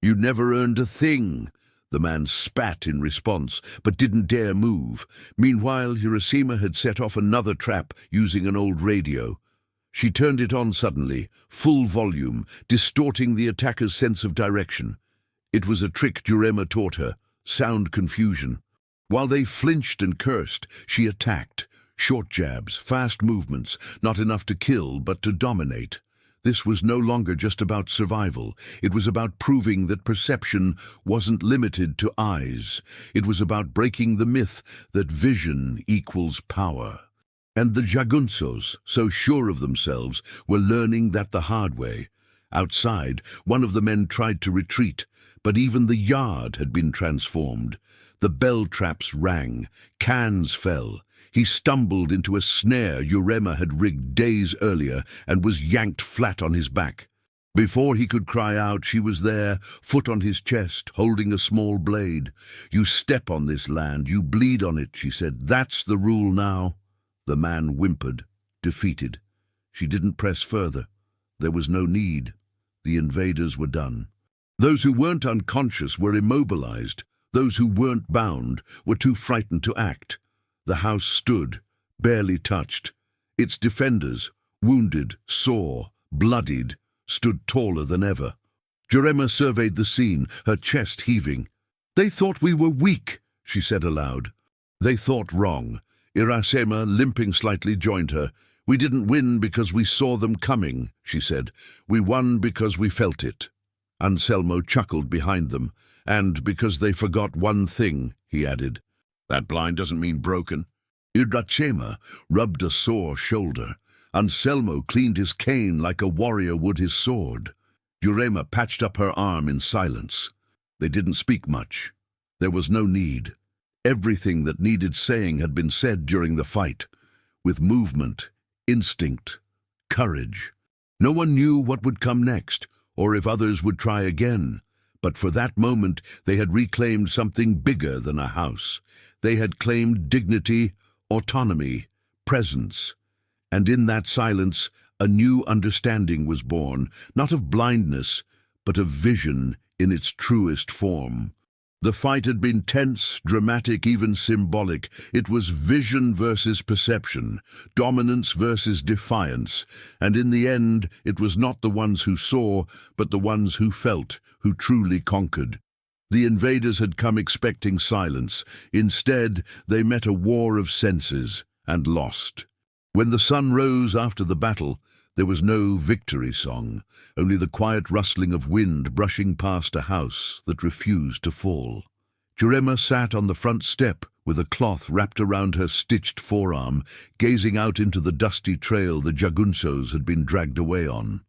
You never earned a thing." The man spat in response, but didn't dare move. Meanwhile, Hiroshima had set off another trap using an old radio. She turned it on suddenly, full volume, distorting the attacker's sense of direction. It was a trick Jurema taught her, sound confusion. While they flinched and cursed, she attacked. Short jabs, fast movements, not enough to kill, but to dominate. This was no longer just about survival. It was about proving that perception wasn't limited to eyes. It was about breaking the myth that vision equals power. And the jagunços, so sure of themselves, were learning that the hard way. Outside, one of the men tried to retreat, but even the yard had been transformed. The bell traps rang, cans fell. He stumbled into a snare Jurema had rigged days earlier and was yanked flat on his back. Before he could cry out, she was there, foot on his chest, holding a small blade. "You step on this land, you bleed on it," she said. "That's the rule now." The man whimpered, defeated. She didn't press further. There was no need. The invaders were done. Those who weren't unconscious were immobilized. Those who weren't bound were too frightened to act. The house stood, barely touched. Its defenders, wounded, sore, bloodied, stood taller than ever. Jurema surveyed the scene, her chest heaving. "They thought we were weak," she said aloud. They thought wrong. Irasema, limping slightly, joined her. "We didn't win because we saw them coming," she said. "We won because we felt it." Anselmo chuckled behind them. "And because they forgot one thing," he added. "That blind doesn't mean broken." Irasema rubbed a sore shoulder. Anselmo cleaned his cane like a warrior would his sword. Jurema patched up her arm in silence. They didn't speak much. There was no need. Everything that needed saying had been said during the fight, with movement, instinct, courage. No one knew what would come next, or if others would try again. But for that moment, they had reclaimed something bigger than a house. They had claimed dignity, autonomy, presence. And in that silence, a new understanding was born, not of blindness, but of vision in its truest form. The fight had been tense, dramatic, even symbolic. It was vision versus perception, dominance versus defiance. And in the end, it was not the ones who saw, but the ones who felt, who truly conquered. The invaders had come expecting silence. Instead, they met a war of senses and lost. When the sun rose after the battle, there was no victory song, only the quiet rustling of wind brushing past a house that refused to fall. Jurema sat on the front step with a cloth wrapped around her stitched forearm, gazing out into the dusty trail the jagunços had been dragged away on.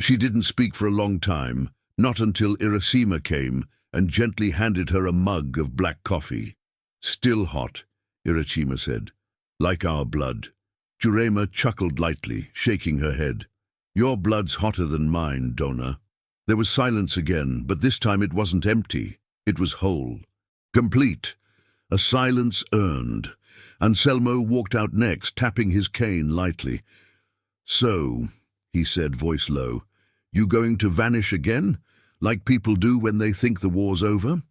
She didn't speak for a long time, not until Irasema came and gently handed her a mug of black coffee. "Still hot," Irasema said. "Like our blood." Jurema chuckled lightly, shaking her head. "Your blood's hotter than mine, Dona." There was silence again, but this time it wasn't empty. It was whole, complete, a silence earned. Anselmo walked out next, tapping his cane lightly. "So," he said, voice low, "you going to vanish again, like people do when they think the war's over?"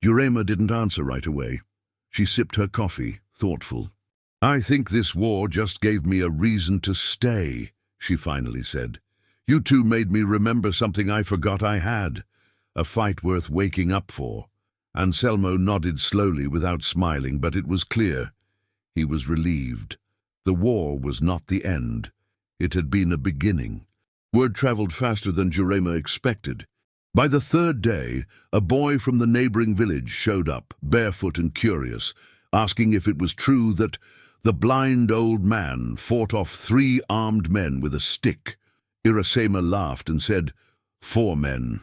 Jurema didn't answer right away. She sipped her coffee, thoughtful. "I think this war just gave me a reason to stay," she finally said. "You two made me remember something I forgot I had. A fight worth waking up for." Anselmo nodded slowly without smiling, but it was clear. He was relieved. The war was not the end. It had been a beginning. Word traveled faster than Jurema expected. By the third day, a boy from the neighboring village showed up, barefoot and curious, asking if it was true that the blind old man fought off 3 armed men with a stick. Irasema laughed and said, 4 men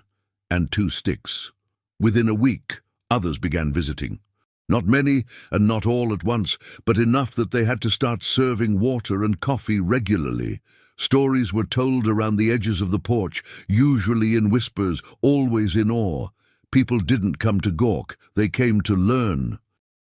and 2 sticks. Within a week, others began visiting. Not many and not all at once, but enough that they had to start serving water and coffee regularly. Stories were told around the edges of the porch, usually in whispers, always in awe. People didn't come to gawk, they came to learn.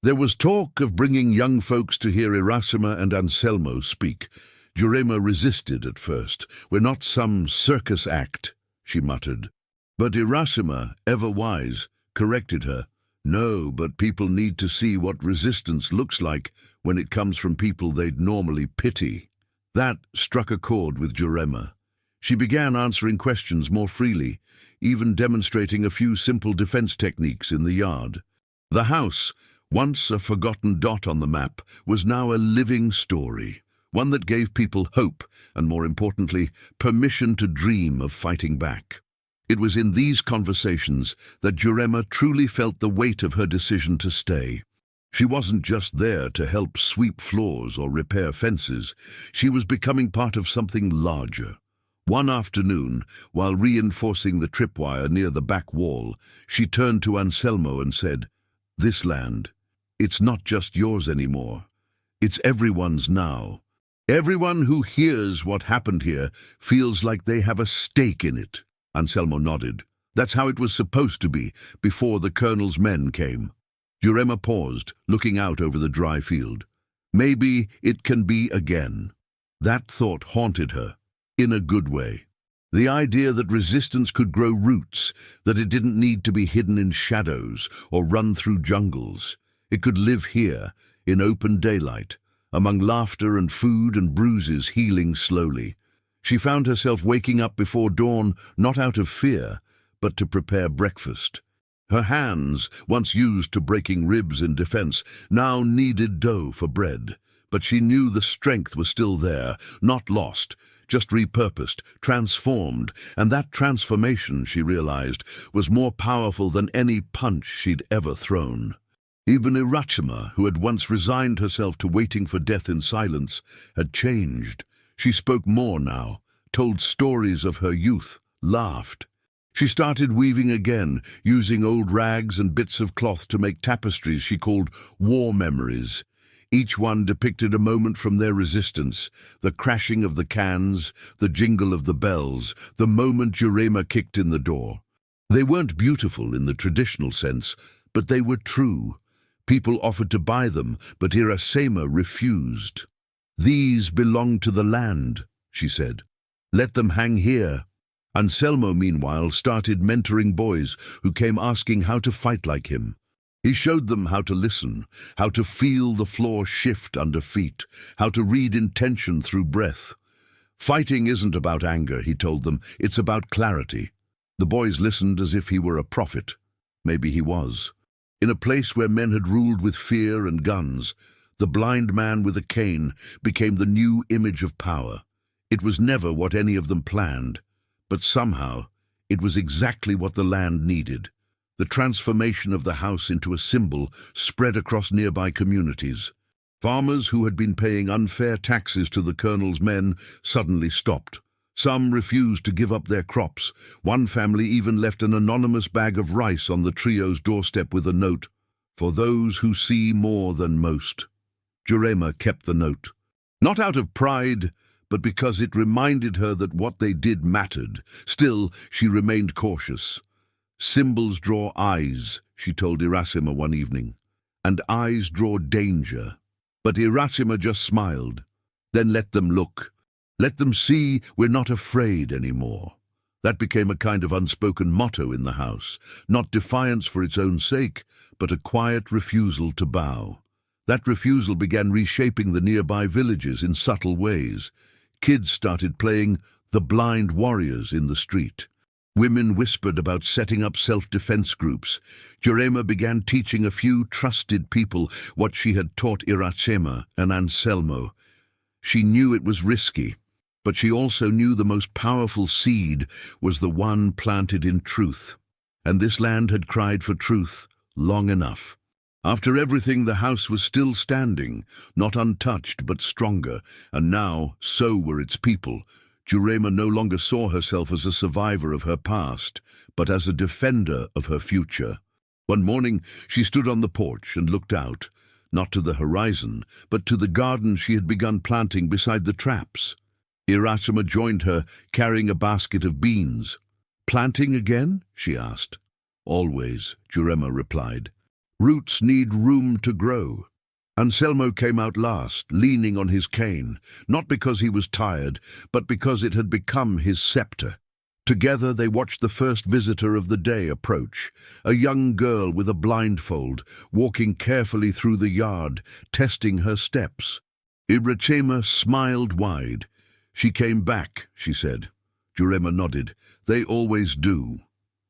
There was talk of bringing young folks to hear Irasema and Anselmo speak. Jurema resisted at first. "We're not some circus act," she muttered. But Irasema, ever wise, corrected her. "No, but people need to see what resistance looks like when it comes from people they'd normally pity." That struck a chord with Jurema. She began answering questions more freely, even demonstrating a few simple defense techniques in the yard. The house, once a forgotten dot on the map, was now a living story, one that gave people hope and, more importantly, permission to dream of fighting back. It was in these conversations that Jurema truly felt the weight of her decision to stay. She wasn't just there to help sweep floors or repair fences. She was becoming part of something larger. One afternoon, while reinforcing the tripwire near the back wall, she turned to Anselmo and said, "This land, it's not just yours anymore. It's everyone's now. Everyone who hears what happened here feels like they have a stake in it." Anselmo nodded. "That's how it was supposed to be, before the colonel's men came." Jurema paused, looking out over the dry field. Maybe it can be again. That thought haunted her, in a good way. The idea that resistance could grow roots, that it didn't need to be hidden in shadows or run through jungles. It could live here, in open daylight, among laughter and food and bruises healing slowly. She found herself waking up before dawn, not out of fear, but to prepare breakfast. Her hands, once used to breaking ribs in defense, now kneaded dough for bread. But she knew the strength was still there, not lost, just repurposed, transformed, and that transformation, she realized, was more powerful than any punch she'd ever thrown. Even Irasema, who had once resigned herself to waiting for death in silence, had changed. She spoke more now, told stories of her youth, laughed. She started weaving again, using old rags and bits of cloth to make tapestries she called war memories. Each one depicted a moment from their resistance, the crashing of the cans, the jingle of the bells, the moment Jurema kicked in the door. They weren't beautiful in the traditional sense, but they were true. People offered to buy them, but Irasema refused. "These belong to the land," she said. "Let them hang here." Anselmo, meanwhile, started mentoring boys who came asking how to fight like him. He showed them how to listen, how to feel the floor shift under feet, how to read intention through breath. "Fighting isn't about anger," he told them, "it's about clarity." The boys listened as if he were a prophet. Maybe he was. In a place where men had ruled with fear and guns, the blind man with a cane became the new image of power. It was never what any of them planned, but somehow it was exactly what the land needed. The transformation of the house into a symbol spread across nearby communities. Farmers who had been paying unfair taxes to the colonel's men suddenly stopped. Some refused to give up their crops. One family even left an anonymous bag of rice on the trio's doorstep with a note, "For those who see more than most." Jurema kept the note. Not out of pride, but because it reminded her that what they did mattered. Still, she remained cautious. "Symbols draw eyes," she told Irasema one evening, "and eyes draw danger." But Irasema just smiled. "Then let them look. Let them see we're not afraid anymore." That became a kind of unspoken motto in the house, not defiance for its own sake, but a quiet refusal to bow. That refusal began reshaping the nearby villages in subtle ways. Kids started playing the blind warriors in the street. Women whispered about setting up self-defense groups. Jurema began teaching a few trusted people what she had taught Iracema and Anselmo. She knew it was risky, but she also knew the most powerful seed was the one planted in truth. And this land had cried for truth long enough. After everything, the house was still standing, not untouched but stronger, and now so were its people. Jurema no longer saw herself as a survivor of her past, but as a defender of her future. One morning, she stood on the porch and looked out, not to the horizon, but to the garden she had begun planting beside the traps. Iracema joined her, carrying a basket of beans. "Planting again?" she asked. "Always," Jurema replied. "Roots need room to grow." Anselmo came out last, leaning on his cane, not because he was tired, but because it had become his scepter. Together they watched the first visitor of the day approach, a young girl with a blindfold, walking carefully through the yard, testing her steps. Iracema smiled wide. "She came back," she said. Jurema nodded. "They always do."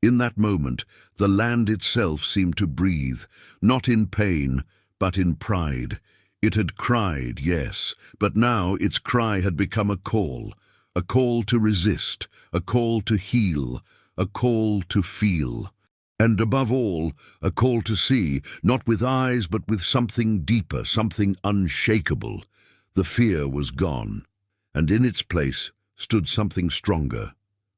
In that moment, the land itself seemed to breathe, not in pain, but in pride. It had cried, yes, but now its cry had become a call to resist, a call to heal, a call to feel. And above all, a call to see, not with eyes but with something deeper, something unshakable. The fear was gone, and in its place stood something stronger: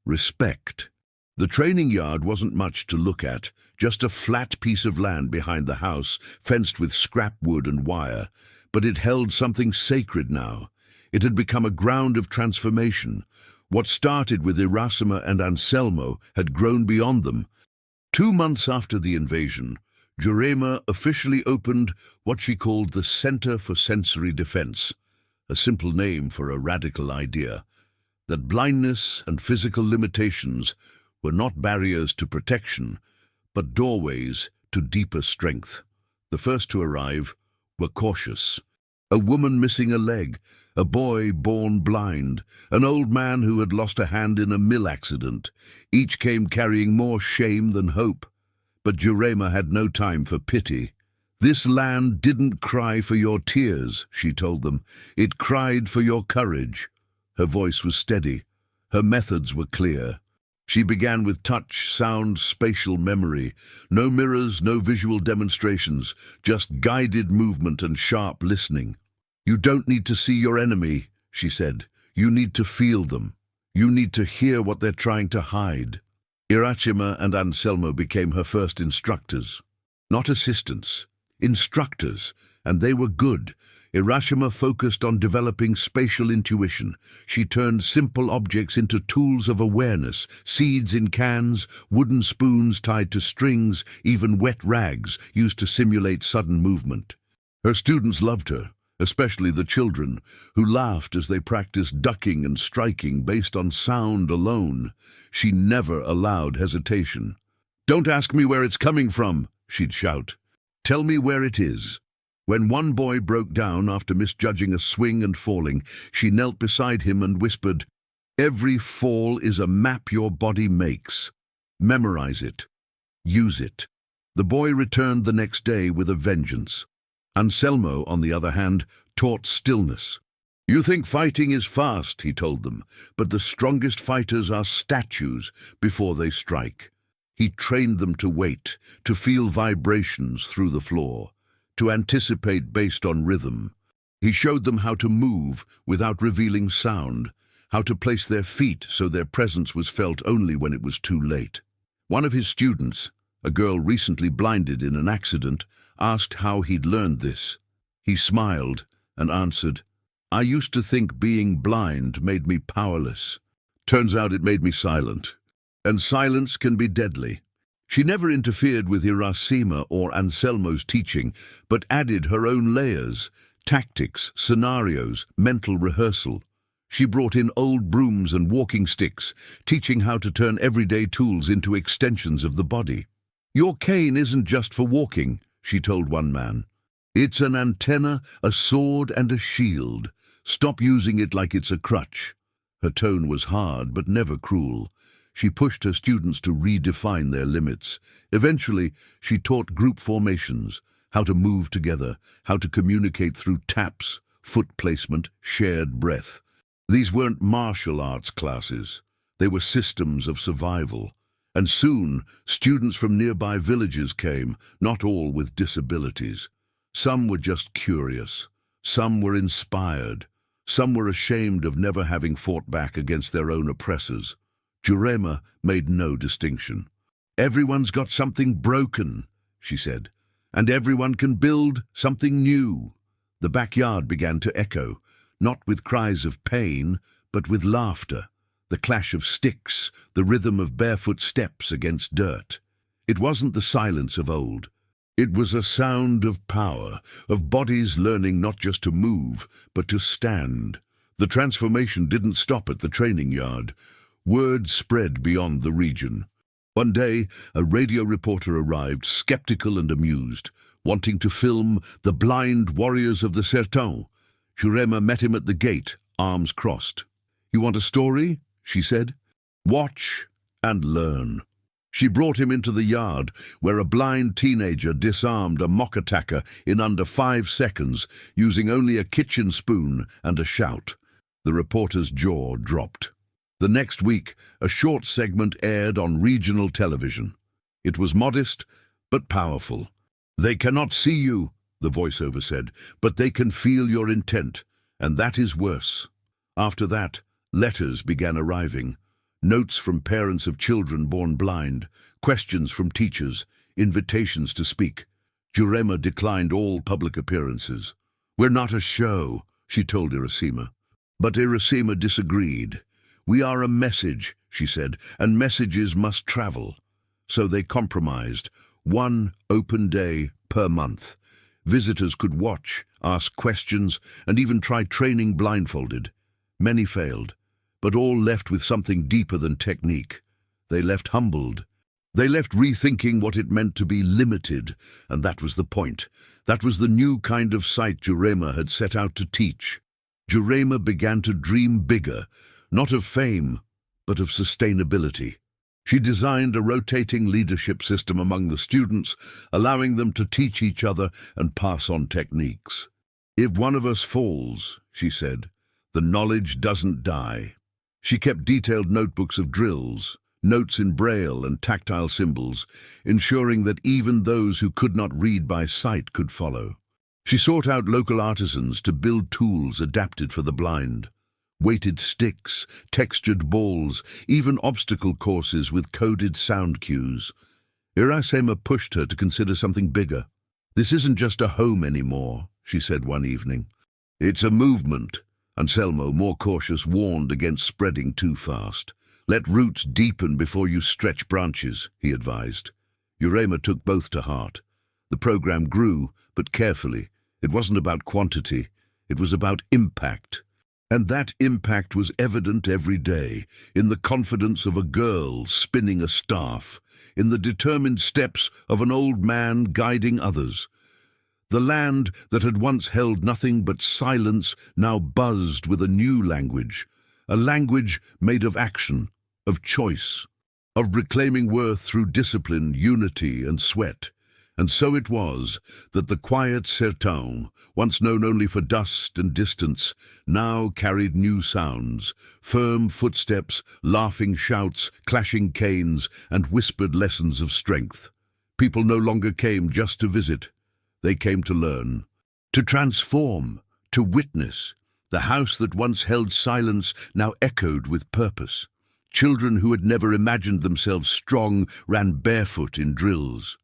respect. The training yard wasn't much to look at, just a flat piece of land behind the house, fenced with scrap wood and wire. But it held something sacred now. It had become a ground of transformation. What started with Iracema and Anselmo had grown beyond them. 2 months after the invasion, Jurema officially opened what she called the Center for Sensory Defense, a simple name for a radical idea, that blindness and physical limitations were not barriers to protection, but doorways to deeper strength. The first to arrive were cautious. A woman missing a leg, a boy born blind, an old man who had lost a hand in a mill accident. Each came carrying more shame than hope. But Jurema had no time for pity. "This land didn't cry for your tears," she told them. "It cried for your courage." Her voice was steady. Her methods were clear. She began with touch, sound, spatial memory. No mirrors, no visual demonstrations, just guided movement and sharp listening. "You don't need to see your enemy," she said. "You need to feel them. You need to hear what they're trying to hide." Iracema and Anselmo became her first instructors. Not assistants, instructors, and they were good. Iracema focused on developing spatial intuition. She turned simple objects into tools of awareness: seeds in cans, wooden spoons tied to strings, even wet rags used to simulate sudden movement. Her students loved her, especially the children, who laughed as they practiced ducking and striking based on sound alone. She never allowed hesitation. "Don't ask me where it's coming from," she'd shout. "Tell me where it is." When one boy broke down after misjudging a swing and falling, she knelt beside him and whispered, "Every fall is a map your body makes. Memorize it. Use it." The boy returned the next day with a vengeance. Anselmo, on the other hand, taught stillness. "You think fighting is fast," he told them, "but the strongest fighters are statues before they strike." He trained them to wait, to feel vibrations through the floor, to anticipate based on rhythm. He showed them how to move without revealing sound, how to place their feet so their presence was felt only when it was too late. One of his students, a girl recently blinded in an accident, asked how he'd learned this. He smiled and answered, "I used to think being blind made me powerless. Turns out it made me silent. And silence can be deadly." She never interfered with Iracema or Anselmo's teaching, but added her own layers: tactics, scenarios, mental rehearsal. She brought in old brooms and walking sticks, teaching how to turn everyday tools into extensions of the body. "Your cane isn't just for walking," she told one man. It's an antenna, a sword, and a shield. Stop using it like it's a crutch." Her tone was hard, but never cruel. She pushed her students to redefine their limits. Eventually, she taught group formations, how to move together, how to communicate through taps, foot placement, shared breath. These weren't martial arts classes. They were systems of survival. And soon, students from nearby villages came, not all with disabilities. Some were just curious. Some were inspired. Some were ashamed of never having fought back against their own oppressors. Jurema made no distinction. "Everyone's got something broken," she said, "and everyone can build something new." The backyard began to echo, not with cries of pain, but with laughter, the clash of sticks, the rhythm of barefoot steps against dirt. It wasn't the silence of old. It was a sound of power, of bodies learning not just to move, but to stand. The transformation didn't stop at the training yard. Word spread beyond the region. One day, a radio reporter arrived, skeptical and amused, wanting to film the blind warriors of the sertão. Jurema met him at the gate, arms crossed. "You want a story?" she said. "Watch and learn." She brought him into the yard, where a blind teenager disarmed a mock attacker in under 5 seconds, using only a kitchen spoon and a shout. The reporter's jaw dropped. The next week, a short segment aired on regional television. It was modest, but powerful. "They cannot see you," the voiceover said, "but they can feel your intent, and that is worse." After that, letters began arriving. Notes from parents of children born blind, questions from teachers, invitations to speak. Jurema declined all public appearances. "We're not a show," she told Irasima. But Irasima disagreed. "We are a message," she said, "and messages must travel." So they compromised. 1 open day per month. Visitors could watch, ask questions, and even try training blindfolded. Many failed, but all left with something deeper than technique. They left humbled. They left rethinking what it meant to be limited, and that was the point. That was the new kind of sight Jurema had set out to teach. Jurema began to dream bigger, not of fame, but of sustainability. She designed a rotating leadership system among the students, allowing them to teach each other and pass on techniques. "If one of us falls," she said, "the knowledge doesn't die." She kept detailed notebooks of drills, notes in braille and tactile symbols, ensuring that even those who could not read by sight could follow. She sought out local artisans to build tools adapted for the blind. Weighted sticks, textured balls, even obstacle courses with coded sound cues. Irasima pushed her to consider something bigger. "This isn't just a home anymore," she said one evening. "It's a movement." Anselmo, more cautious, warned against spreading too fast. "Let roots deepen before you stretch branches," he advised. Jurema took both to heart. The program grew, but carefully. It wasn't about quantity, it was about impact. And that impact was evident every day, in the confidence of a girl spinning a staff, in the determined steps of an old man guiding others. The land that had once held nothing but silence now buzzed with a new language, a language made of action, of choice, of reclaiming worth through discipline, unity, and sweat. And so it was that the quiet sertão, once known only for dust and distance, now carried new sounds, firm footsteps, laughing shouts, clashing canes, and whispered lessons of strength. People no longer came just to visit. They came to learn, to transform, to witness. The house that once held silence now echoed with purpose. Children who had never imagined themselves strong ran barefoot in drills.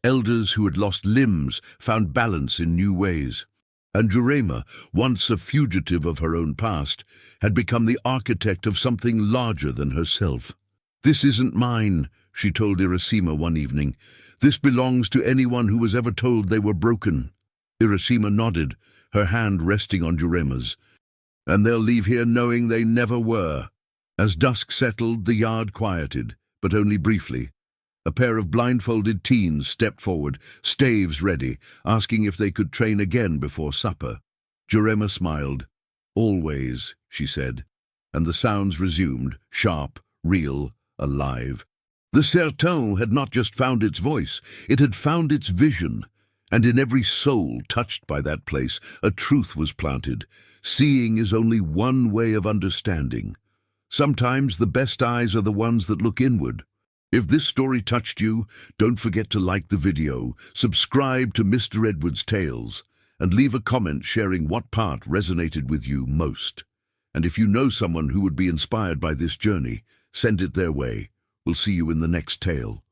Elders who had lost limbs found balance in new ways. And Jurema, once a fugitive of her own past, had become the architect of something larger than herself. "This isn't mine," she told Irasima one evening. "This belongs to anyone who was ever told they were broken." Irasima nodded, her hand resting on Jurema's. "And they'll leave here knowing they never were." As dusk settled, the yard quieted, but only briefly. A pair of blindfolded teens stepped forward, staves ready, asking if they could train again before supper. Jurema smiled. "Always," she said, and the sounds resumed, sharp, real, alive. The sertão had not just found its voice, it had found its vision, and in every soul touched by that place, a truth was planted. Seeing is only one way of understanding. Sometimes the best eyes are the ones that look inward. If this story touched you, don't forget to like the video, subscribe to Mr. Edward's Tales, and leave a comment sharing what part resonated with you most. And if you know someone who would be inspired by this journey, send it their way. We'll see you in the next tale.